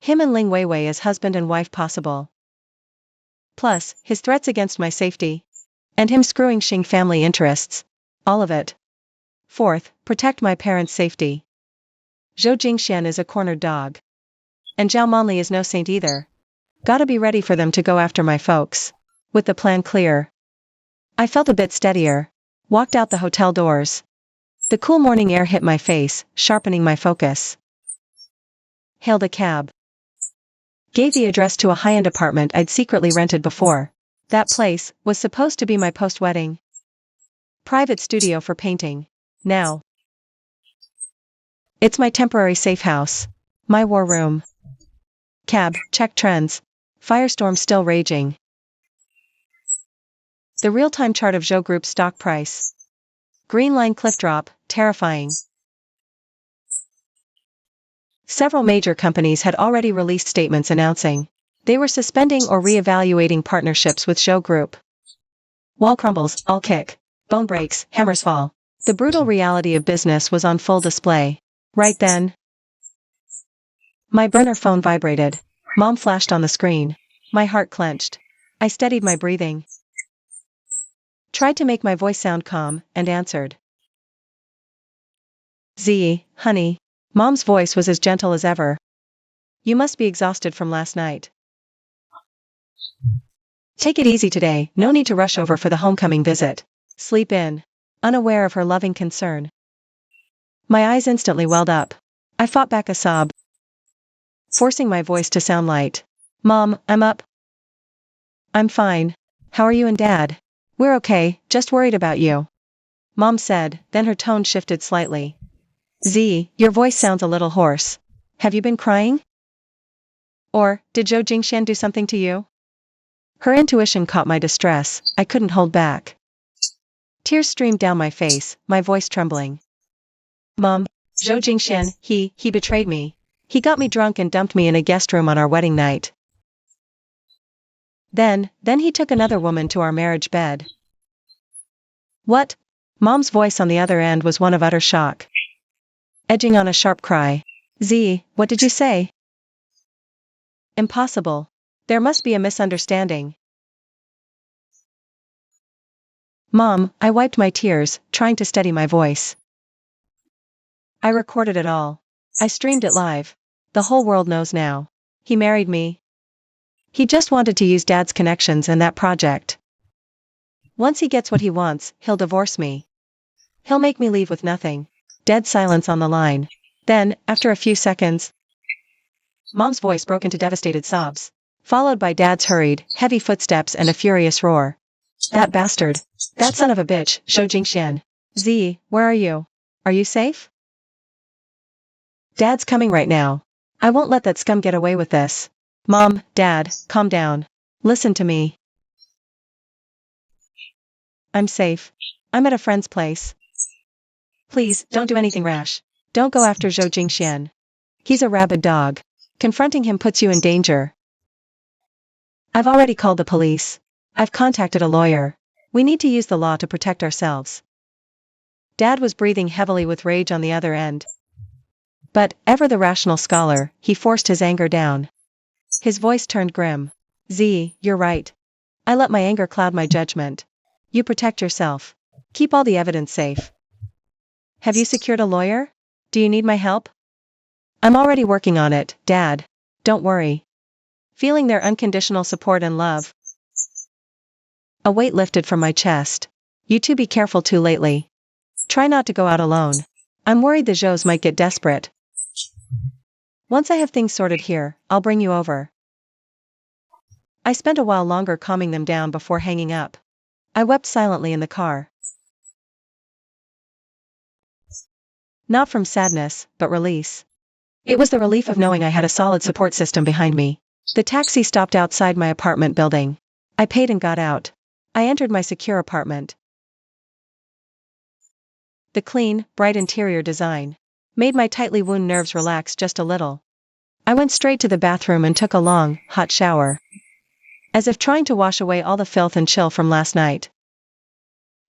Him and Ling Weiwei as husband and wife possible. Plus, his threats against my safety. And him screwing Xing family interests. All of it. Fourth, protect my parents' safety. Zhou Jingxian is a cornered dog. And Zhao Monli is no saint either. Gotta be ready for them to go after my folks. With the plan clear. I felt a bit steadier. Walked out the hotel doors. The cool morning air hit my face, sharpening my focus. Hailed a cab. Gave the address to a high-end apartment I'd secretly rented before. That place was supposed to be my post-wedding private studio for painting. Now it's my temporary safe house. My war room. Cab, check trends. Firestorm still raging. The real-time chart of Zhou Group's stock price. Green line cliff drop, terrifying. Several major companies had already released statements announcing they were suspending or re-evaluating partnerships with Zhou Group. Wall crumbles, all kick. Bone breaks, hammers fall. The brutal reality of business was on full display. Right then, my burner phone vibrated. Mom flashed on the screen. My heart clenched. I steadied my breathing. Tried to make my voice sound calm, and answered. Z, honey. Mom's voice was as gentle as ever. You must be exhausted from last night. Take it easy today, no need to rush over for the homecoming visit. Sleep in. Unaware of her loving concern. My eyes instantly welled up. I fought back a sob, forcing my voice to sound light. Mom, I'm up. I'm fine. How are you and Dad? We're okay, just worried about you. Mom said, then her tone shifted slightly. Z, your voice sounds a little hoarse. Have you been crying? Or, did Zhou Jingxian do something to you? Her intuition caught my distress. I couldn't hold back. Tears streamed down my face, my voice trembling. Mom, Zhou Jingxian, he betrayed me. He got me drunk and dumped me in a guest room on our wedding night. Then he took another woman to our marriage bed. What? Mom's voice on the other end was one of utter shock, edging on a sharp cry. Z, what did you say? Impossible. There must be a misunderstanding. Mom, I wiped my tears, trying to steady my voice. I recorded it all. I streamed it live. The whole world knows now. He married me. He just wanted to use Dad's connections and that project. Once he gets what he wants, he'll divorce me. He'll make me leave with nothing. Dead silence on the line. Then, after a few seconds, Mom's voice broke into devastated sobs, followed by Dad's hurried, heavy footsteps and a furious roar. That bastard. That son of a bitch, Zhou Jingxian. Z, where are you? Are you safe? Dad's coming right now. I won't let that scum get away with this. Mom, Dad, calm down. Listen to me. I'm safe. I'm at a friend's place. Please, don't do anything rash. Don't go after Zhou Jingxian. He's a rabid dog. Confronting him puts you in danger. I've already called the police. I've contacted a lawyer. We need to use the law to protect ourselves. Dad was breathing heavily with rage on the other end. But, ever the rational scholar, he forced his anger down. His voice turned grim. Z, you're right. I let my anger cloud my judgment. You protect yourself. Keep all the evidence safe. Have you secured a lawyer? Do you need my help? I'm already working on it, Dad. Don't worry. Feeling their unconditional support and love. A weight lifted from my chest. You two be careful too lately. Try not to go out alone. I'm worried the Zhous might get desperate. Once I have things sorted here, I'll bring you over. I spent a while longer calming them down before hanging up. I wept silently in the car. Not from sadness, but release. It was the relief of knowing I had a solid support system behind me. The taxi stopped outside my apartment building. I paid and got out. I entered my secure apartment. The clean, bright interior design made my tightly wound nerves relax just a little. I went straight to the bathroom and took a long, hot shower, as if trying to wash away all the filth and chill from last night.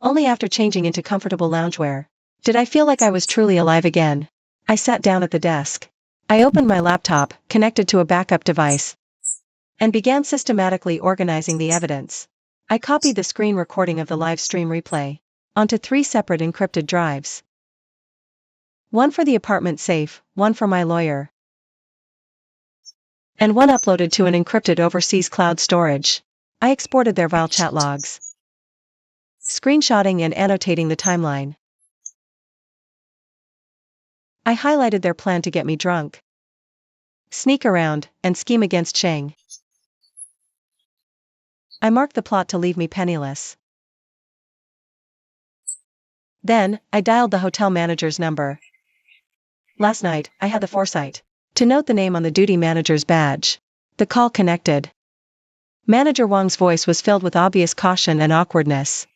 Only after changing into comfortable loungewear did I feel like I was truly alive again. I sat down at the desk. I opened my laptop, connected to a backup device, and began systematically organizing the evidence. I copied the screen recording of the live stream replay onto 3 separate encrypted drives. One for the apartment safe, one for my lawyer, and one uploaded to an encrypted overseas cloud storage. I exported their vile chat logs, screenshotting and annotating the timeline. I highlighted their plan to get me drunk, sneak around, and scheme against Sheng. I marked the plot to leave me penniless. Then, I dialed the hotel manager's number. Last night, I had the foresight to note the name on the duty manager's badge. The call connected. Manager Wang's voice was filled with obvious caution and awkwardness.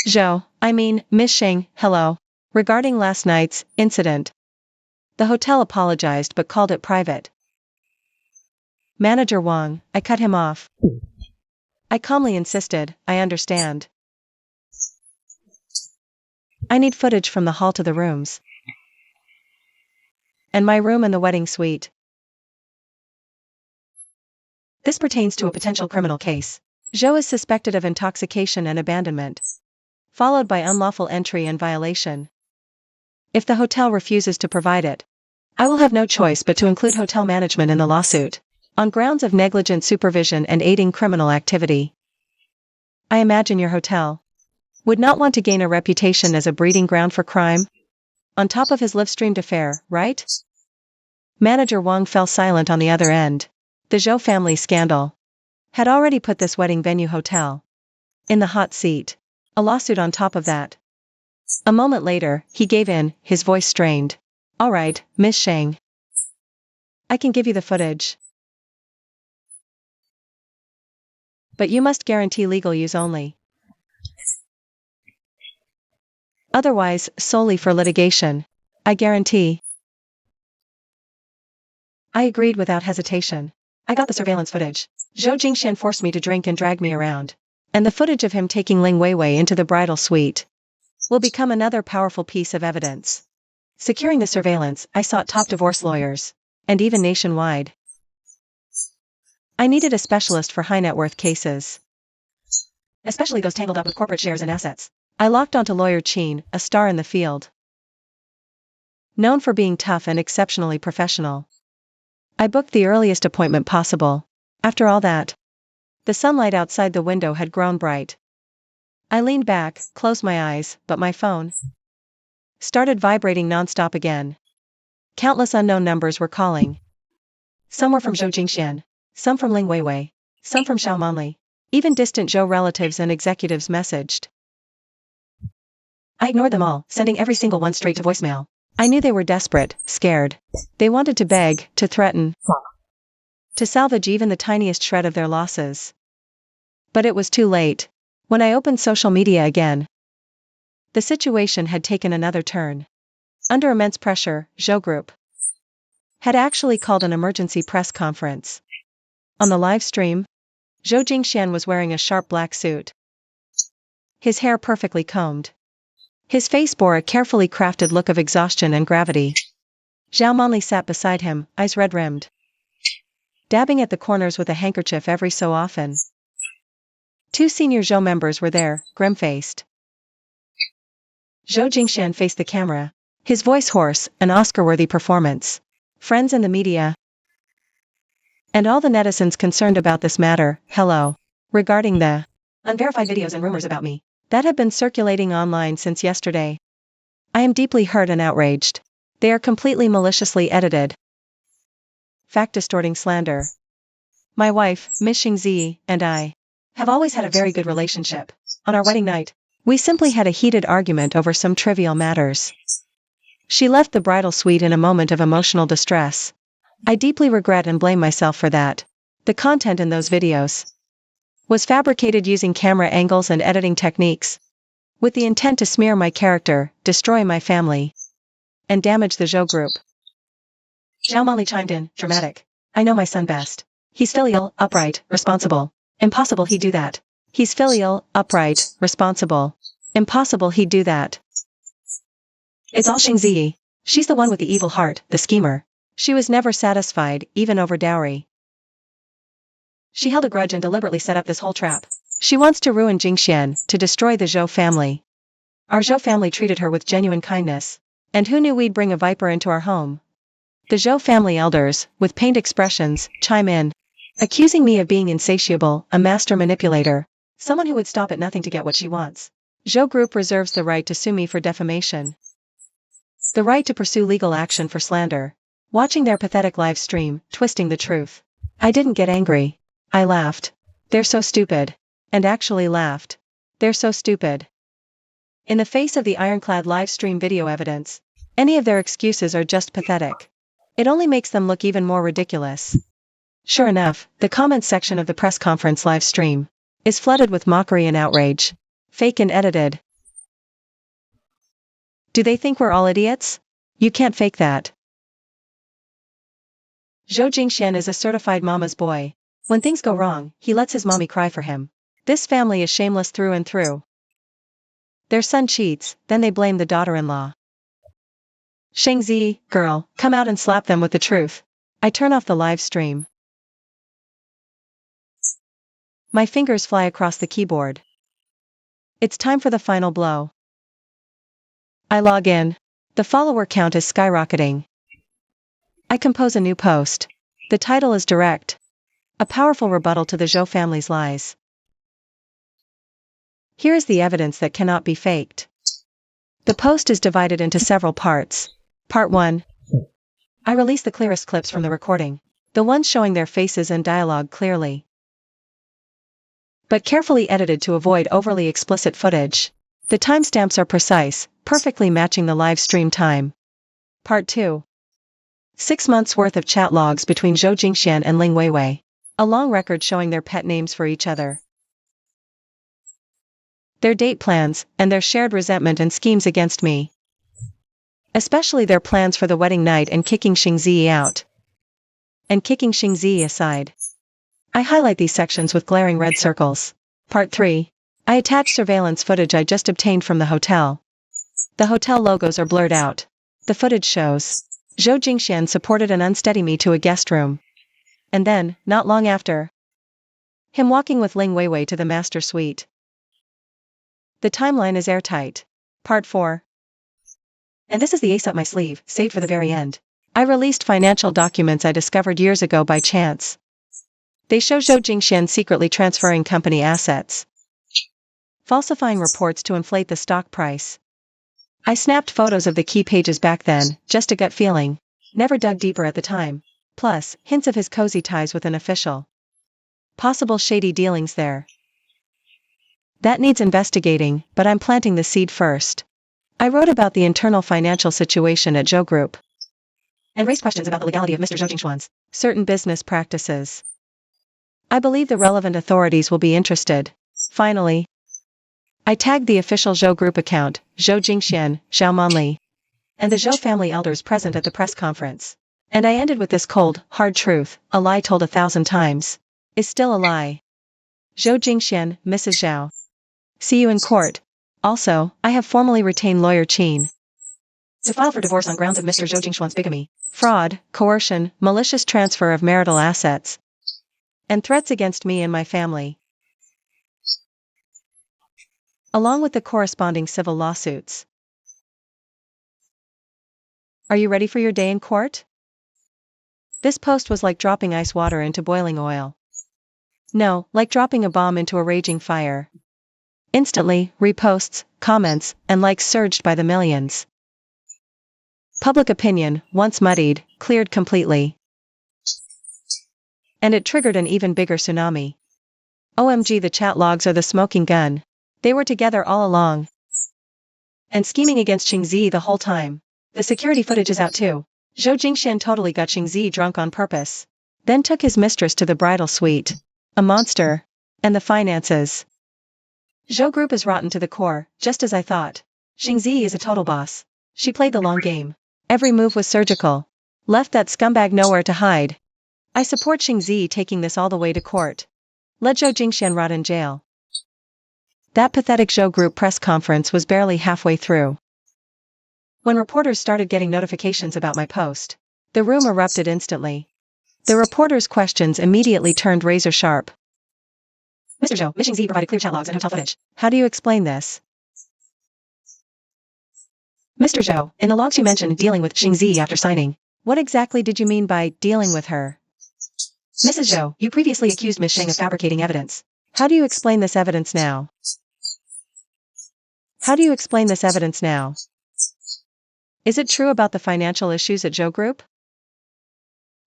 Miss Sheng, hello. Regarding last night's incident. The hotel apologized but called it private. Manager Wang, I cut him off. I calmly insisted, I understand. I need footage from the hall to the rooms. And my room in the wedding suite. This pertains to a potential criminal case. Zhou is suspected of intoxication and abandonment, followed by unlawful entry and violation. If the hotel refuses to provide it, I will have no choice but to include hotel management in the lawsuit, on grounds of negligent supervision and aiding criminal activity. I imagine your hotel would not want to gain a reputation as a breeding ground for crime, on top of his live-streamed affair, right? Manager Wang fell silent on the other end. The Zhou family scandal had already put this wedding venue hotel in the hot seat. A lawsuit on top of that. A moment later, he gave in, his voice strained. All right, Miss Sheng. I can give you the footage. But you must guarantee legal use only. Otherwise, solely for litigation. I guarantee. I agreed without hesitation. I got the surveillance footage. Zhou Jingxian forced me to drink and dragged me around. And the footage of him taking Ling Weiwei into the bridal suite will become another powerful piece of evidence. Securing the surveillance, I sought top divorce lawyers, and even nationwide. I needed a specialist for high net worth cases, especially those tangled up with corporate shares and assets. I locked onto lawyer Qin, a star in the field, known for being tough and exceptionally professional. I booked the earliest appointment possible. After all that, the sunlight outside the window had grown bright. I leaned back, closed my eyes, but my phone started vibrating nonstop again. Countless unknown numbers were calling. Some were from Zhou Jingxian, some from Ling Weiwei, some from Xiao Manli. Even distant Zhou relatives and executives messaged. I ignored them all, sending every single one straight to voicemail. I knew they were desperate, scared. They wanted to beg, to threaten, to salvage even the tiniest shred of their losses. But it was too late. When I opened social media again, the situation had taken another turn. Under immense pressure, Zhou Group had actually called an emergency press conference. On the live stream, Zhou Jingxian was wearing a sharp black suit, his hair perfectly combed. His face bore a carefully crafted look of exhaustion and gravity. Xiao Manli sat beside him, eyes red-rimmed, dabbing at the corners with a handkerchief every so often. 2 senior Zhou members were there, grim-faced. Zhou Jingxian faced the camera, his voice hoarse, an Oscar-worthy performance. Friends in the media, and all the netizens concerned about this matter, hello. Regarding the unverified videos and rumors about me that have been circulating online since yesterday, I am deeply hurt and outraged. They are completely maliciously edited, fact-distorting slander. My wife, Miss Xingzi, and I have always had a very good relationship. On our wedding night, we simply had a heated argument over some trivial matters. She left the bridal suite in a moment of emotional distress. I deeply regret and blame myself for that. The content in those videos was fabricated using camera angles and editing techniques, with the intent to smear my character, destroy my family, and damage the Zhou Group. Xiao Manli chimed in, dramatic. I know my son best. He's filial, upright, responsible. Impossible he'd do that. He's filial, upright, responsible. Impossible he'd do that. It's all Xingzi. She's the one with the evil heart, the schemer. She was never satisfied, even over dowry. She held a grudge and deliberately set up this whole trap. She wants to ruin Jingxian, to destroy the Zhou family. Our Zhou family treated her with genuine kindness. And who knew we'd bring a viper into our home? The Zhou family elders, with pained expressions, chime in, accusing me of being insatiable, a master manipulator, someone who would stop at nothing to get what she wants. Zhou Group reserves the right to sue me for defamation. The right to pursue legal action for slander. Watching their pathetic live stream, twisting the truth. I didn't get angry. I laughed. They're so stupid. And actually laughed. They're so stupid. In the face of the ironclad live stream video evidence, any of their excuses are just pathetic. It only makes them look even more ridiculous. Sure enough, the comments section of the press conference live stream is flooded with mockery and outrage. Fake and edited. Do they think we're all idiots? You can't fake that. Zhou Jingxian is a certified mama's boy. When things go wrong, he lets his mommy cry for him. This family is shameless through and through. Their son cheats, then they blame the daughter-in-law. Shengzi, girl, come out and slap them with the truth. I turn off the live stream. My fingers fly across the keyboard. It's time for the final blow. I log in. The follower count is skyrocketing. I compose a new post. The title is direct. A powerful rebuttal to the Zhou family's lies. Here is the evidence that cannot be faked. The post is divided into several parts. Part 1. I release the clearest clips from the recording, the ones showing their faces and dialogue clearly, but carefully edited to avoid overly explicit footage. The timestamps are precise, perfectly matching the live stream time. Part 2. 6 months worth of chat logs between Zhou Jingxian and Ling Weiwei. A long record showing their pet names for each other, their date plans, and their shared resentment and schemes against me. Especially their plans for the wedding night and kicking Xingzi out. And kicking Xingzi aside. I highlight these sections with glaring red circles. Part 3. I attach surveillance footage I just obtained from the hotel. The hotel logos are blurred out. The footage shows Zhou Jingxian supported and unsteady me to a guest room. And then, not long after, him walking with Ling Weiwei to the master suite. The timeline is airtight. Part 4. And this is the ace up my sleeve, saved for the very end. I released financial documents I discovered years ago by chance. They show Zhou Jingxian secretly transferring company assets, falsifying reports to inflate the stock price. I snapped photos of the key pages back then, just a gut feeling. Never dug deeper at the time. Plus, hints of his cozy ties with an official. Possible shady dealings there. That needs investigating, but I'm planting the seed first. I wrote about the internal financial situation at Zhou Group, and raised questions about the legality of Mr. Zhou Jingxuan's certain business practices. I believe the relevant authorities will be interested. Finally, I tagged the official Zhou Group account, Zhou Jingxian, Zhao Manli, and the Zhou family elders present at the press conference. And I ended with this cold, hard truth: a lie told 1,000 times is still a lie. Zhou Jingxian, Mrs. Zhao. See you in court. Also, I have formally retained lawyer Qin to file for divorce on grounds of Mr. Zhou Jingxuan's bigamy, fraud, coercion, malicious transfer of marital assets, and threats against me and my family, along with the corresponding civil lawsuits. Are you ready for your day in court? This post was like dropping ice water into boiling oil. No, like dropping a bomb into a raging fire. Instantly, reposts, comments, and likes surged by the millions. Public opinion, once muddied, cleared completely. And it triggered an even bigger tsunami. OMG, the chat logs are the smoking gun. They were together all along. And scheming against Xingzi the whole time. The security footage is out too. Zhou Jingxian totally got Xingzi drunk on purpose. Then took his mistress to the bridal suite. A monster. And the finances. Zhou Group is rotten to the core, just as I thought. Xingzi is a total boss. She played the long game. Every move was surgical. Left that scumbag nowhere to hide. I support Xingzi taking this all the way to court. Let Zhou Jingxian rot in jail. That pathetic Zhou Group press conference was barely halfway through when reporters started getting notifications about my post. The room erupted instantly. The reporter's questions immediately turned razor sharp. Mr. Zhou, Ms. Xingzi provided clear chat logs and hotel footage. How do you explain this? Mr. Zhou, in the logs you mentioned dealing with Xingzi after signing. What exactly did you mean by dealing with her? Mrs. Zhou, you previously accused Ms. Sheng of fabricating evidence. How do you explain this evidence now? How do you explain this evidence now? Is it true about the financial issues at Zhou Group?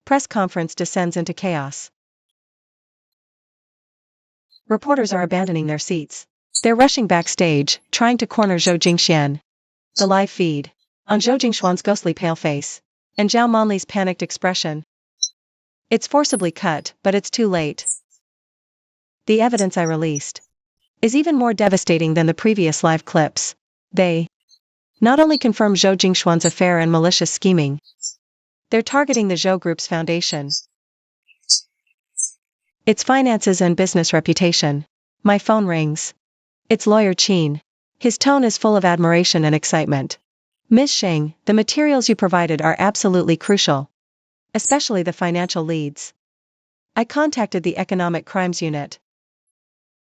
Press conference descends into chaos. Reporters are abandoning their seats. They're rushing backstage, trying to corner Zhou Jingxian. The live feed. On Zhou Jingxuan's ghostly pale face. And Zhao Monli's panicked expression. It's forcibly cut, but it's too late. The evidence I released is even more devastating than the previous live clips. They not only confirm Zhou Jingxuan's affair and malicious scheming, they're targeting the Zhou Group's foundation, its finances and business reputation. My phone rings. It's Lawyer Qin. His tone is full of admiration and excitement. Ms. Sheng, the materials you provided are absolutely crucial, especially the financial leads. I contacted the Economic Crimes Unit.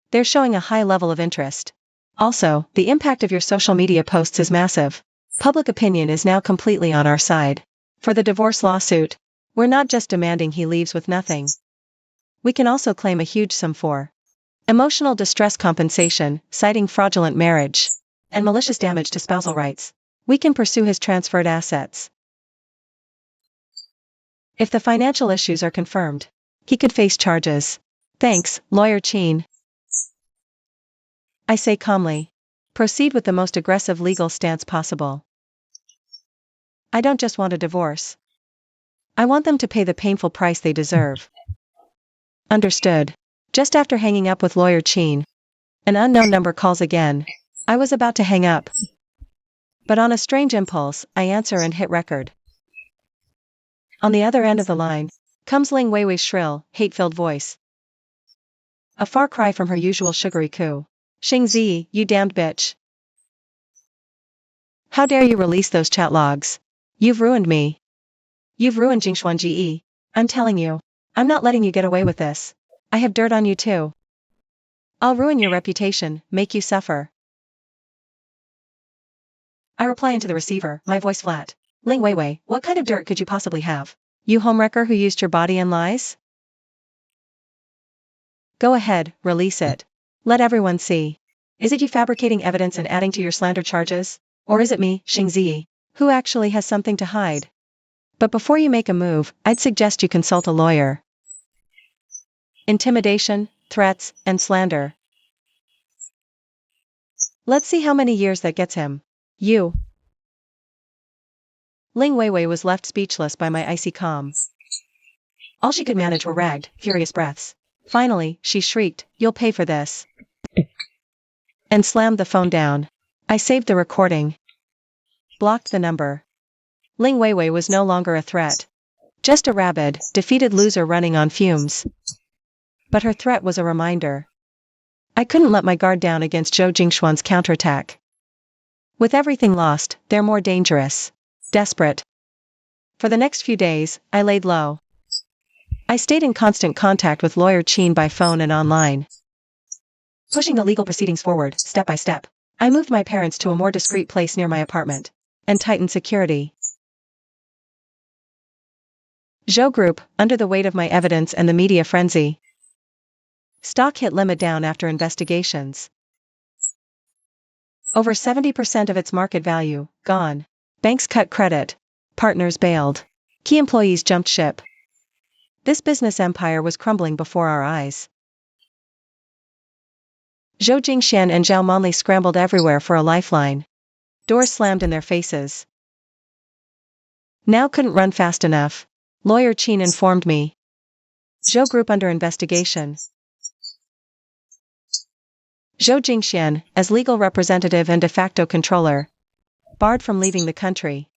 They're showing a high level of interest. Also, the impact of your social media posts is massive. Public opinion is now completely on our side. For the divorce lawsuit, we're not just demanding he leaves with nothing. We can also claim a huge sum for emotional distress compensation, citing fraudulent marriage, and malicious damage to spousal rights. We can pursue his transferred assets. If the financial issues are confirmed, he could face charges. Thanks, Lawyer Qin. I say calmly. Proceed with the most aggressive legal stance possible. I don't just want a divorce. I want them to pay the painful price they deserve. Understood. Just after hanging up with Lawyer Qin, an unknown number calls again. I was about to hang up. But on a strange impulse, I answer and hit record. On the other end of the line, comes Ling Weiwei's shrill, hate-filled voice. A far cry from her usual sugary coo. Xingzi, you damned bitch. How dare you release those chat logs? You've ruined me. You've ruined Jingxuan GE. I'm telling you. I'm not letting you get away with this. I have dirt on you too. I'll ruin your reputation, make you suffer. I reply into the receiver, my voice flat. Ling Weiwei, what kind of dirt could you possibly have? You homewrecker who used your body in lies? Go ahead, release it. Let everyone see. Is it you fabricating evidence and adding to your slander charges? Or is it me, Xingzi, who actually has something to hide? But before you make a move, I'd suggest you consult a lawyer. Intimidation, threats, and slander. Let's see how many years that gets him. You. Ling Weiwei was left speechless by my icy calm. All she could manage were ragged, furious breaths. Finally, she shrieked, "You'll pay for this." And slammed the phone down. I saved the recording. Blocked the number. Ling Weiwei was no longer a threat. Just a rabid, defeated loser running on fumes. But her threat was a reminder. I couldn't let my guard down against Zhou Jingxuan's counterattack. With everything lost, they're more dangerous. Desperate. For the next few days, I laid low. I stayed in constant contact with Lawyer Qin by phone and online. Pushing the legal proceedings forward, step by step, I moved my parents to a more discreet place near my apartment, and tightened security. Zhou Group, under the weight of my evidence and the media frenzy. Stock hit limit down after investigations. Over 70% of its market value, gone. Banks cut credit. Partners bailed. Key employees jumped ship. This business empire was crumbling before our eyes. Zhou Jingxian and Zhao Monli scrambled everywhere for a lifeline. Doors slammed in their faces. Now couldn't run fast enough. Lawyer Qin informed me. Zhou Group under investigation. Zhou Jingxian, as legal representative and de facto controller, barred from leaving the country.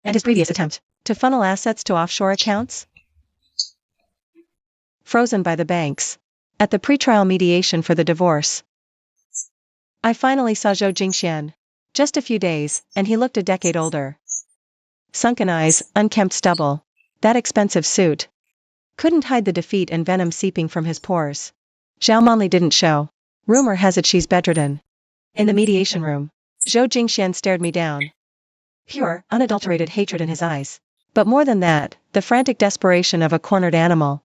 And his previous attempt to funnel assets to offshore accounts? Frozen by the banks. At the pretrial mediation for the divorce, I finally saw Zhou Jingxian. Just a few days, and he looked a decade older. sunken eyes, unkempt stubble. That expensive suit couldn't hide the defeat and venom seeping from his pores. Zhao Manli didn't show. Rumor has it she's bedridden. In the mediation room, Zhou Jingxian stared me down. Pure, unadulterated hatred in his eyes. But more than that, the frantic desperation of a cornered animal.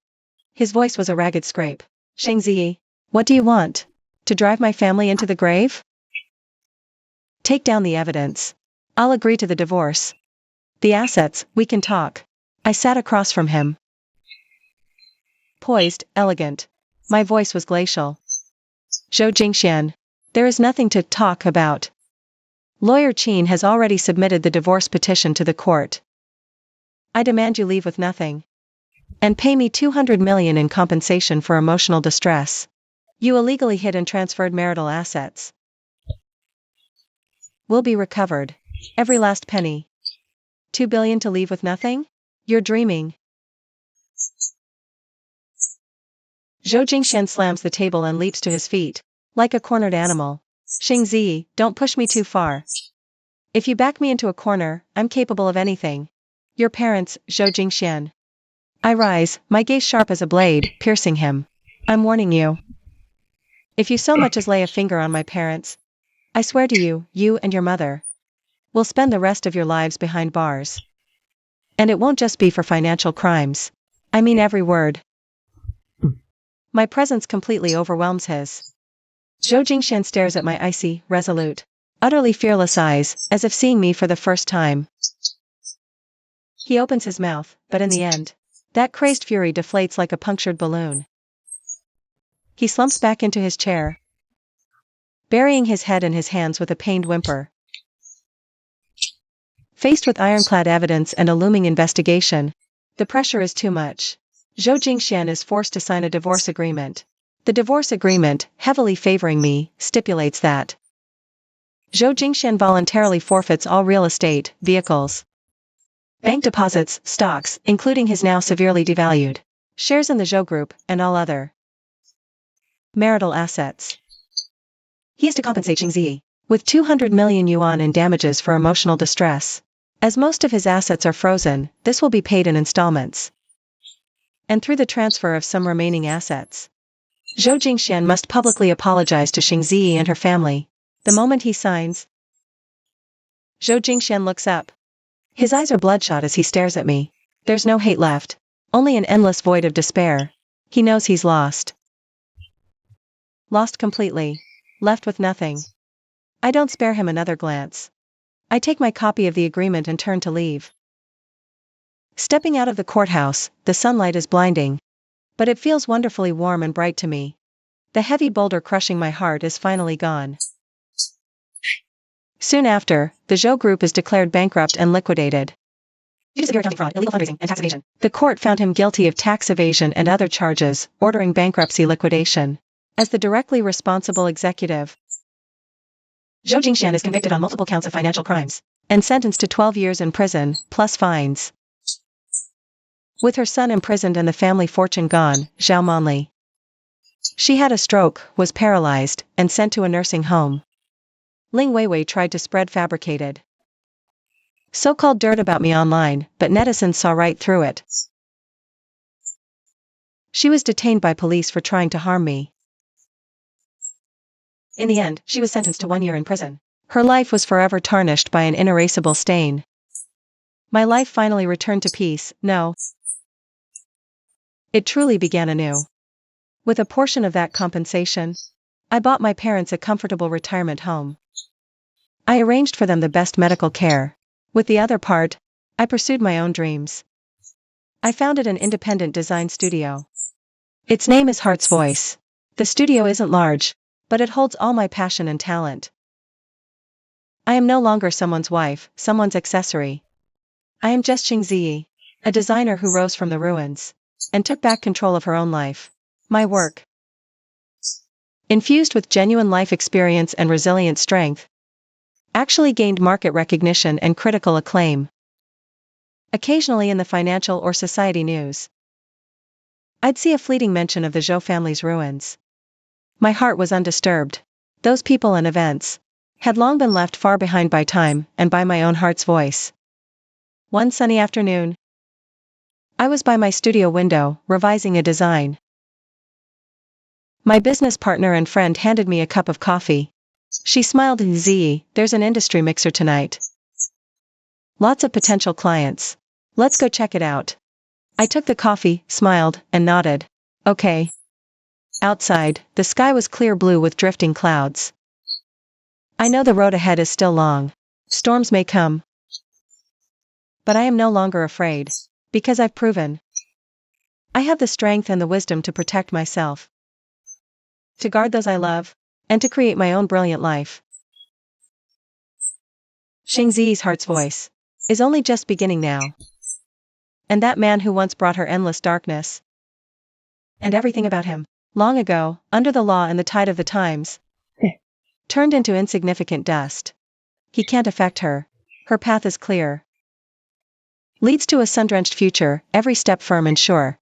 His voice was a ragged scrape. Xing Ziyi, what do you want? To drive my family into the grave? Take down the evidence. I'll agree to the divorce. The assets, we can talk. I sat across from him. Poised, elegant. My voice was glacial. Zhou Jingxian. There is nothing to talk about. Lawyer Qin has already submitted the divorce petition to the court. I demand you leave with nothing. And pay me 200 million in compensation for emotional distress. You illegally hid and transferred marital assets. Will be recovered. Every last penny. 2 billion to leave with nothing? You're dreaming. Zhou Jingxian slams the table and leaps to his feet. Like a cornered animal. Xing Ziyi, don't push me too far. If you back me into a corner, I'm capable of anything. Your parents, Zhou Jingxian. I rise, my gaze sharp as a blade, piercing him. I'm warning you. If you so much as lay a finger on my parents, I swear to you, you and your mother will spend the rest of your lives behind bars. And it won't just be for financial crimes. I mean every word. My presence completely overwhelms his. Zhou Jingxian stares at my icy, resolute, utterly fearless eyes, as if seeing me for the first time. He opens his mouth, but in the end, that crazed fury deflates like a punctured balloon. He slumps back into his chair, burying his head in his hands with a pained whimper. Faced with ironclad evidence and a looming investigation, the pressure is too much. Zhou Jingxian is forced to sign a divorce agreement. The divorce agreement, heavily favoring me, stipulates that Zhou Jingxian voluntarily forfeits all real estate, vehicles, bank deposits, stocks, including his now severely devalued shares in the Zhou Group, and all other marital assets. He is to compensate Xing Ziyi with 200 million yuan in damages for emotional distress. As most of his assets are frozen, this will be paid in installments. And through the transfer of some remaining assets, Zhou Jingxian must publicly apologize to Xing Ziyi and her family. The moment he signs, Zhou Jingxian looks up. His eyes are bloodshot as he stares at me. There's no hate left. Only an endless void of despair. He knows he's lost. Lost completely. Left with nothing. I don't spare him another glance. I take my copy of the agreement and turn to leave. Stepping out of the courthouse, the sunlight is blinding. But it feels wonderfully warm and bright to me. The heavy boulder crushing my heart is finally gone. Soon after, the Zhou Group is declared bankrupt and liquidated. Due to severe accounting fraud, illegal fundraising, and tax evasion, the court found him guilty of tax evasion and other charges, ordering bankruptcy liquidation. As the directly responsible executive, Zhou Jingxian is convicted on multiple counts of financial crimes, and sentenced to 12 years in prison, plus fines. With her son imprisoned and the family fortune gone, Zhao Manli. She had a stroke, was paralyzed, and sent to a nursing home. Ling Weiwei tried to spread fabricated so-called dirt about me online, but netizens saw right through it. She was detained by police for trying to harm me. In the end, she was sentenced to 1 year in prison. Her life was forever tarnished by an inerasable stain. My life finally returned to peace, no. It truly began anew. With a portion of that compensation, I bought my parents a comfortable retirement home. I arranged for them the best medical care. With the other part, I pursued my own dreams. I founded an independent design studio. Its name is Heart's Voice. The studio isn't large, but it holds all my passion and talent. I am no longer someone's wife, someone's accessory. I am just Xing Ziyi, a designer who rose from the ruins and took back control of her own life. My work, infused with genuine life experience and resilient strength, actually gained market recognition and critical acclaim. Occasionally in the financial or society news, I'd see a fleeting mention of the Zhou family's ruins. My heart was undisturbed. Those people and events had long been left far behind by time and by my own heart's voice. One sunny afternoon, I was by my studio window, revising a design. My business partner and friend handed me a cup of coffee. She smiled. There's an industry mixer tonight. Lots of potential clients. Let's go check it out. I took the coffee, smiled, and nodded. Okay. Outside, the sky was clear blue with drifting clouds. I know the road ahead is still long. Storms may come. But I am no longer afraid. Because I've proven. I have the strength and the wisdom to protect myself. To guard those I love. And to create my own brilliant life. Xingzi's heart's voice is only just beginning now. And that man who once brought her endless darkness. And everything about him, long ago, under the law and the tide of the times, turned into insignificant dust. He can't affect her. Her path is clear. Leads to a sun-drenched future, every step firm and sure.